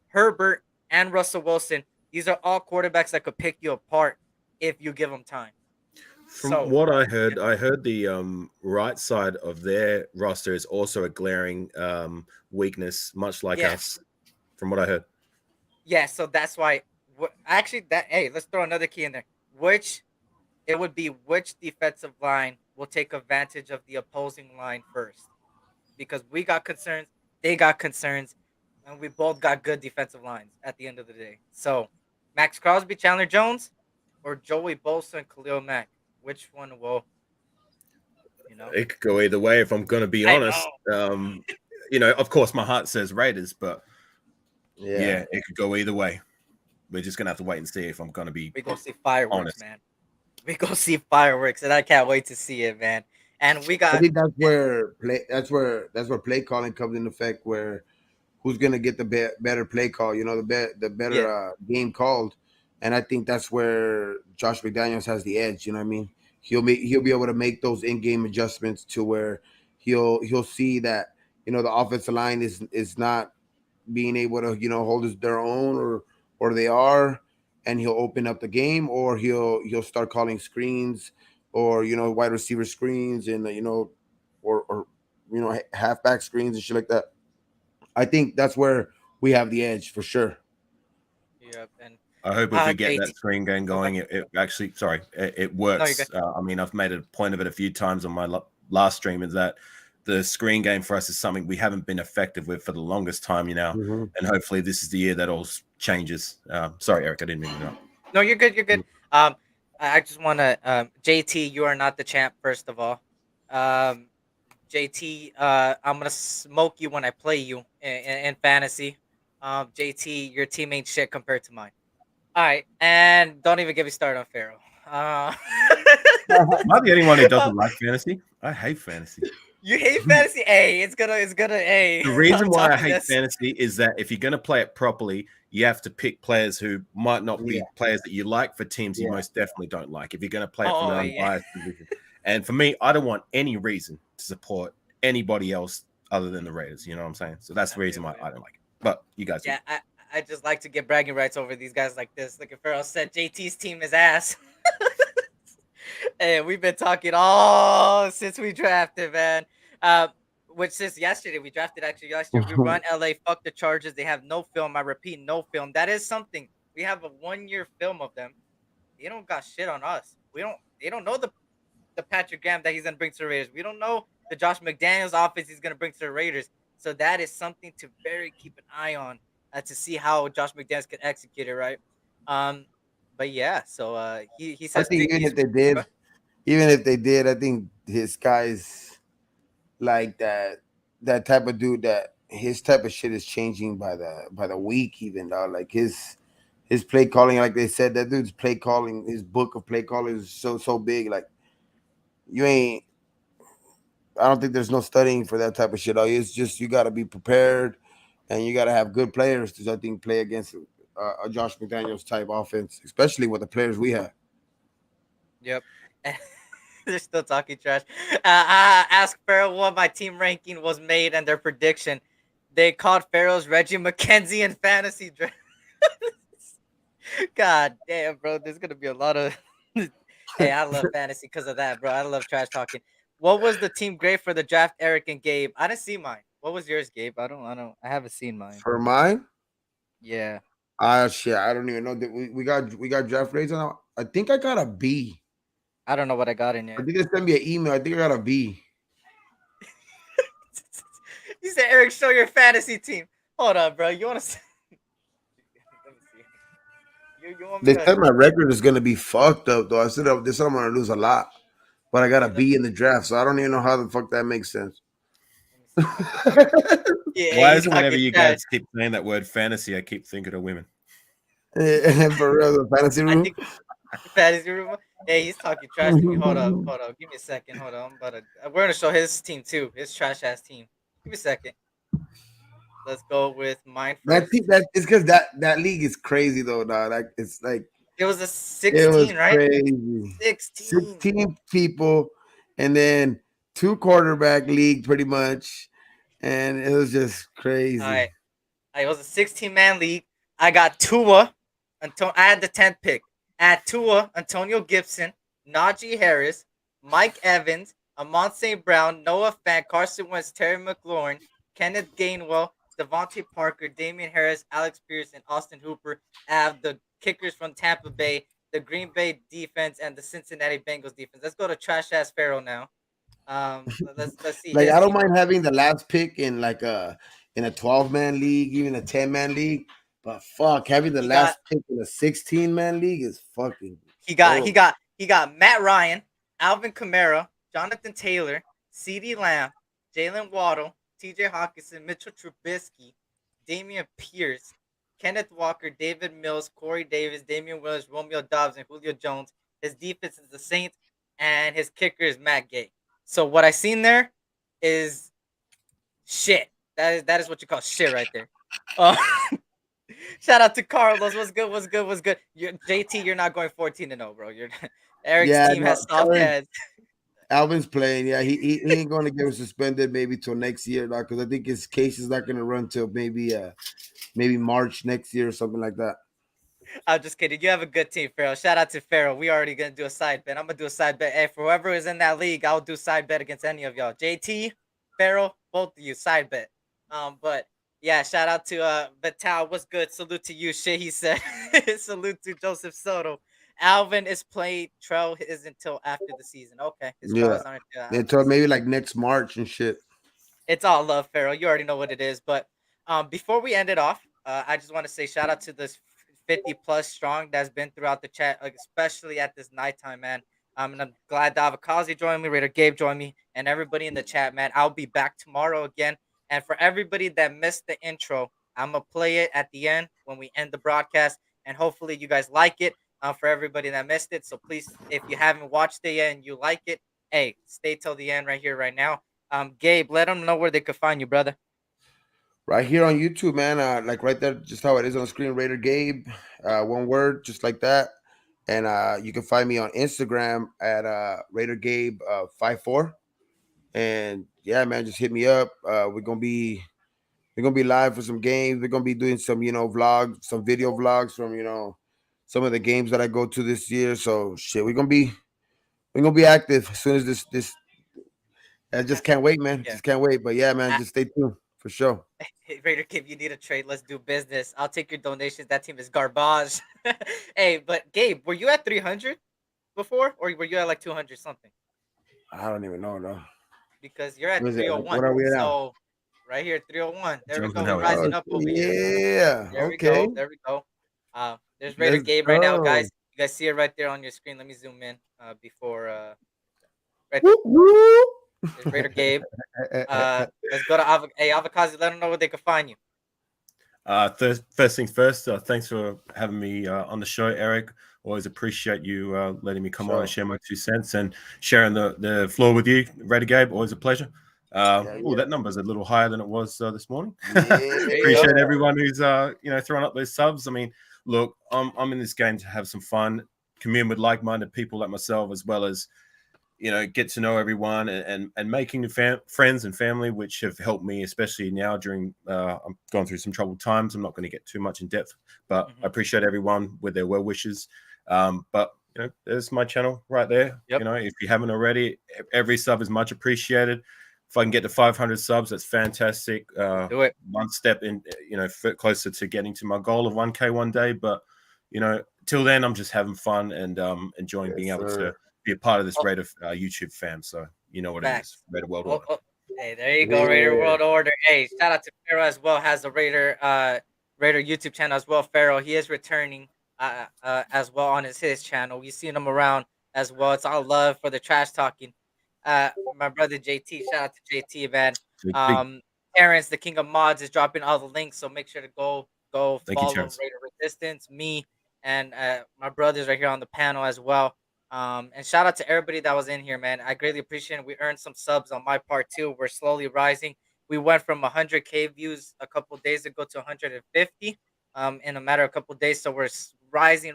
Herbert, and Russell Wilson, these are all quarterbacks that could pick you apart if you give them time. From what I heard the right side of their roster is also a glaring weakness, much like us. From what I heard. Yeah, so that's why. Actually, let's throw another key in there. Which defensive line will take advantage of the opposing line first? Because we got concerns, they got concerns, and we both got good defensive lines at the end of the day. So, Max Crosby, Chandler Jones, or Joey Bosa and Khalil Mack? Which one will, It could go either way if I'm going to be honest. Of course, my heart says Raiders, but yeah, it could go either way. We're just going to have to wait and see if I'm going to be We go see fireworks, honest. man. We go see fireworks, and I can't wait to see it, man. And we got. I think that's where play calling comes into effect. Where who's gonna get the better play call? The better game called, and I think that's where Josh McDaniels has the edge. You know what I mean? He'll be able to make those in game adjustments to where he'll see that the offensive line is not being able to hold their own or they are, and he'll open up the game, or he'll start calling screens or wide receiver screens and or halfback screens and shit like that. I think that's where we have the edge for sure. Yep, and I hope if we get that screen game going, it actually, it works. No, I mean, I've made a point of it a few times on my last stream, is that the screen game for us is something we haven't been effective with for the longest time, and hopefully this is the year that all changes. Sorry, Eric, I didn't mean to interrupt. No, you're good. You're good. I just want to, JT, you are not the champ. First of all, JT, I'm gonna smoke you when I play you in fantasy. JT, your team ain't shit compared to mine. All right, and don't even get me started on Pharaoh. I'm not the only one who doesn't like fantasy. I hate fantasy. You hate fantasy? Hey, it's gonna. Hey. The reason why I hate fantasy is that if you're gonna play it properly, you have to pick players who might not be players that you like for teams you most definitely don't like. If you're gonna play it from an unbiased position, and for me, I don't want any reason to support anybody else other than the Raiders. You know what I'm saying? So that's the reason why I don't like it. But you guys, I just like to get bragging rights over these guys like this. Look at Pharaoh said JT's team is ass. Hey, we've been talking all since we drafted, man. Which since yesterday we drafted. Actually, yesterday we run LA. Fuck the Chargers. They have no film. I repeat, no film. That is something. We have a 1-year film of them. They don't got shit on us. They don't know the Patrick Graham that he's gonna bring to the Raiders. We don't know the Josh McDaniels offense he's gonna bring to the Raiders. So that is something to very keep an eye on to see how Josh McDaniels can execute it, right? But yeah, so he says. I think even if they did, I think his guys like that type of dude, that his type of shit is changing by the week, even though like his play calling, like they said, that dude's play calling, his book of play calling is so big. Like I don't think there's no studying for that type of shit. It's just you got to be prepared, and you got to have good players to, I think, play against a Josh McDaniels type offense, especially with the players we have. Yep. They're still talking trash. I asked Pharaoh what my team ranking was made and their prediction. They called Pharaoh's Reggie McKenzie in fantasy draft. God damn, bro. There's gonna be a lot of. Hey, I love fantasy because of that, bro. I love trash talking. What was the team grade for the draft, Eric and Gabe? I didn't see mine. What was yours, Gabe? I haven't seen mine. For mine, Yeah. shit, I don't even know that we got draft grades on. I think I got a B. I don't know what I got in I yet. think they sent me an email. I think I got a B. You said, Eric, show your fantasy team. Hold on, bro. You want to? Let me see. You want me They to? said my record is gonna be fucked up though. They said I'm gonna lose a lot, but I got a Let B in the draft, so I don't even know how the fuck that makes sense. me see if I can. Yeah, Why he's is it whenever talking you trash. guys keep saying that word fantasy, I keep thinking of women? For real, the fantasy I room. think fantasy rumor. Hey, he's talking trash to me. Hold up. Give me a second. Hold on. We're gonna show his team too. His trash ass team. Give me a second. Let's go with mine first. That it's because that league is crazy though, dog. Like it's like It was a it was 16, right? crazy. 16. 16 people, and then two quarterback league, pretty much, and it was just All crazy. right. It was a 16-man league. I got Tua. I had the 10th pick. I had Tua, Antonio Gibson, Najee Harris, Mike Evans, Amon St. Brown, Noah Fant, Carson Wentz, Terry McLaurin, Kenneth Gainwell, Devontae Parker, Damian Harris, Alex Pierce, and Austin Hooper. I have the kickers from Tampa Bay, the Green Bay defense, and the Cincinnati Bengals defense. Let's go to trash ass Pharaoh now. Let's see Like his I don't team. mind having the last pick in like a 12-man league, even a 10-man league. But fuck, having the He got last pick in a 16-man league is fucking He got he horrible. got he got Matt Ryan, Alvin Kamara, Jonathan Taylor, CeeDee Lamb, Jalen Waddle, TJ Hawkinson, Mitchell Trubisky, Damian Pierce, Kenneth Walker, David Mills, Corey Davis, Damian Williams, Romeo Dobbs, and Julio Jones. His defense is the Saints, and his kicker is Matt Gay. So what I seen there is shit. That is what you call shit right there. Uh, Shout out to Carlos. What's good? What's good? What's good? JT, you're not going 14-0, bro. Eric's Yeah, team no, has soft heads. Alvin's playing. Yeah, he ain't going to get him suspended maybe till next year, because I think his case is not going to run till maybe March next year or something like that. I'm just kidding. You have a good team, Farrell. Shout out to Farrell. We already gonna do a side bet. I'm gonna do a side bet. Hey, for whoever is in that league, I'll do side bet against any of y'all. JT, Farrell, both of you, side bet. But yeah, shout out to Vital. What's good? Salute to you. Shit, he said. Salute to Joseph Soto. Alvin is played. Trell is until after the season. Okay, his trial Yeah, is on until after the until maybe season. like next March and shit. It's all love, Pharaoh. You already know what it is. But before we end it off, I just want to say shout out to this 50 plus strong that's been throughout the chat, like, especially at this nighttime, man. And I'm glad that Avakazi joined me, Raider Gabe joined me, and everybody in the chat, man. I'll be back tomorrow again. And for everybody that missed the intro, I'm going to play it at the end when we end the broadcast. And hopefully you guys like it for everybody that missed it. So please, if you haven't watched it yet and you like it, hey, stay till the end right here, right now. Gabe, let them know where they could find you, brother. Right here on YouTube, man. Like right there, just how it is on the screen, Raider Gabe. One word, just like that. And you can find me on Instagram at Raider Gabe 54. And yeah, man, just hit me up. We're gonna be live for some games. We're gonna be doing some, vlogs, some video vlogs from, some of the games that I go to this year. So shit, we're gonna be active as soon as this. I just can't wait, man. Yeah. Just can't wait. But yeah, man, just stay tuned for sure. Hey, Raider Gabe, you need a trade. Let's do business. I'll take your donations. That team is garbage. Hey, but Gabe, were you at 300 before, or were you at like 200 something? I don't even know, no. Because you're at What is it? Like, 301. what are we at now? So right here, 301. There we Jones go. and We're Howie. rising Oh, up over here. yeah. There we Okay. go. There we go. There's Raider Let's Gabe right now, go. guys. You guys see it right there on your screen. Let me zoom in before right there. Whoop, whoop. There's Raider Gabe. Let's go to Avakazi. Let them know where they can find you. First things first, thanks for having me on the show, Eric. Always appreciate you letting me come on and share my 2 cents and sharing the floor with you, Raider Gabe. Always a pleasure. Oh, that number's a little higher than it was this morning. Appreciate everyone who's throwing up those subs. I mean, look, I'm in this game to have some fun. commune with like-minded people like myself, as well as, get to know everyone and making friends and family, which have helped me, especially now during I'm going through some troubled times. I'm not going to get too much in depth, but I appreciate everyone with their well wishes. But there's my channel right there. Yep. If you haven't already, every sub is much appreciated. If I can get to 500 subs, that's fantastic. Do it. One step in, closer to getting to my goal of 1K one day. But till then, I'm just having fun and enjoying being able to be a part of this Raider YouTube fam. So you know what it is, Raider World Order. Hey, there you go, Raider World Order. Hey, shout out to Pharaoh as well. Has the Raider YouTube channel as well. Pharaoh, he is returning as well on his channel. We've seen him around as well. It's all love for the trash talking. My brother JT, shout out to JT, man. Terrence, the king of mods, is dropping all the links, so make sure to go follow Raider Resistance, me, and my brothers right here on the panel as well. And shout out to everybody that was in here, man. I greatly appreciate it. We earned some subs on my part too. We're slowly rising. We went from 100K views a couple days ago to 150 in a matter of a couple days. So we're rising,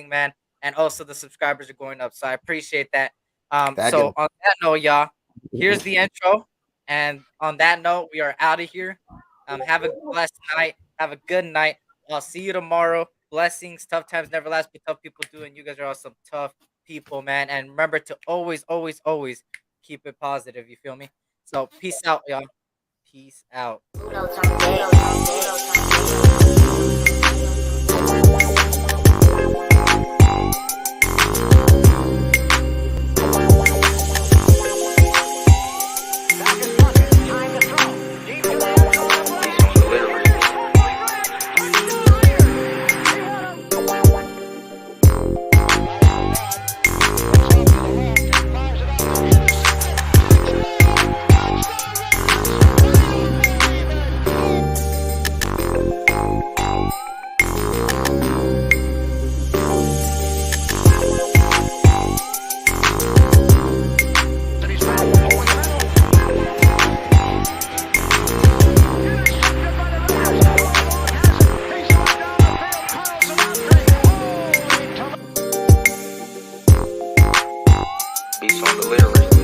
man. And also the subscribers are going up. So I appreciate that. So on that note, y'all, here's the intro. And on that note, we are out of here. Have a blessed night. Have a good night. I'll see you tomorrow. Blessings. Tough times never last, but tough people do. And you guys are all some tough people, man. And remember to always keep it positive. You feel me? So peace out, y'all. Peace out. He's on the lyrics.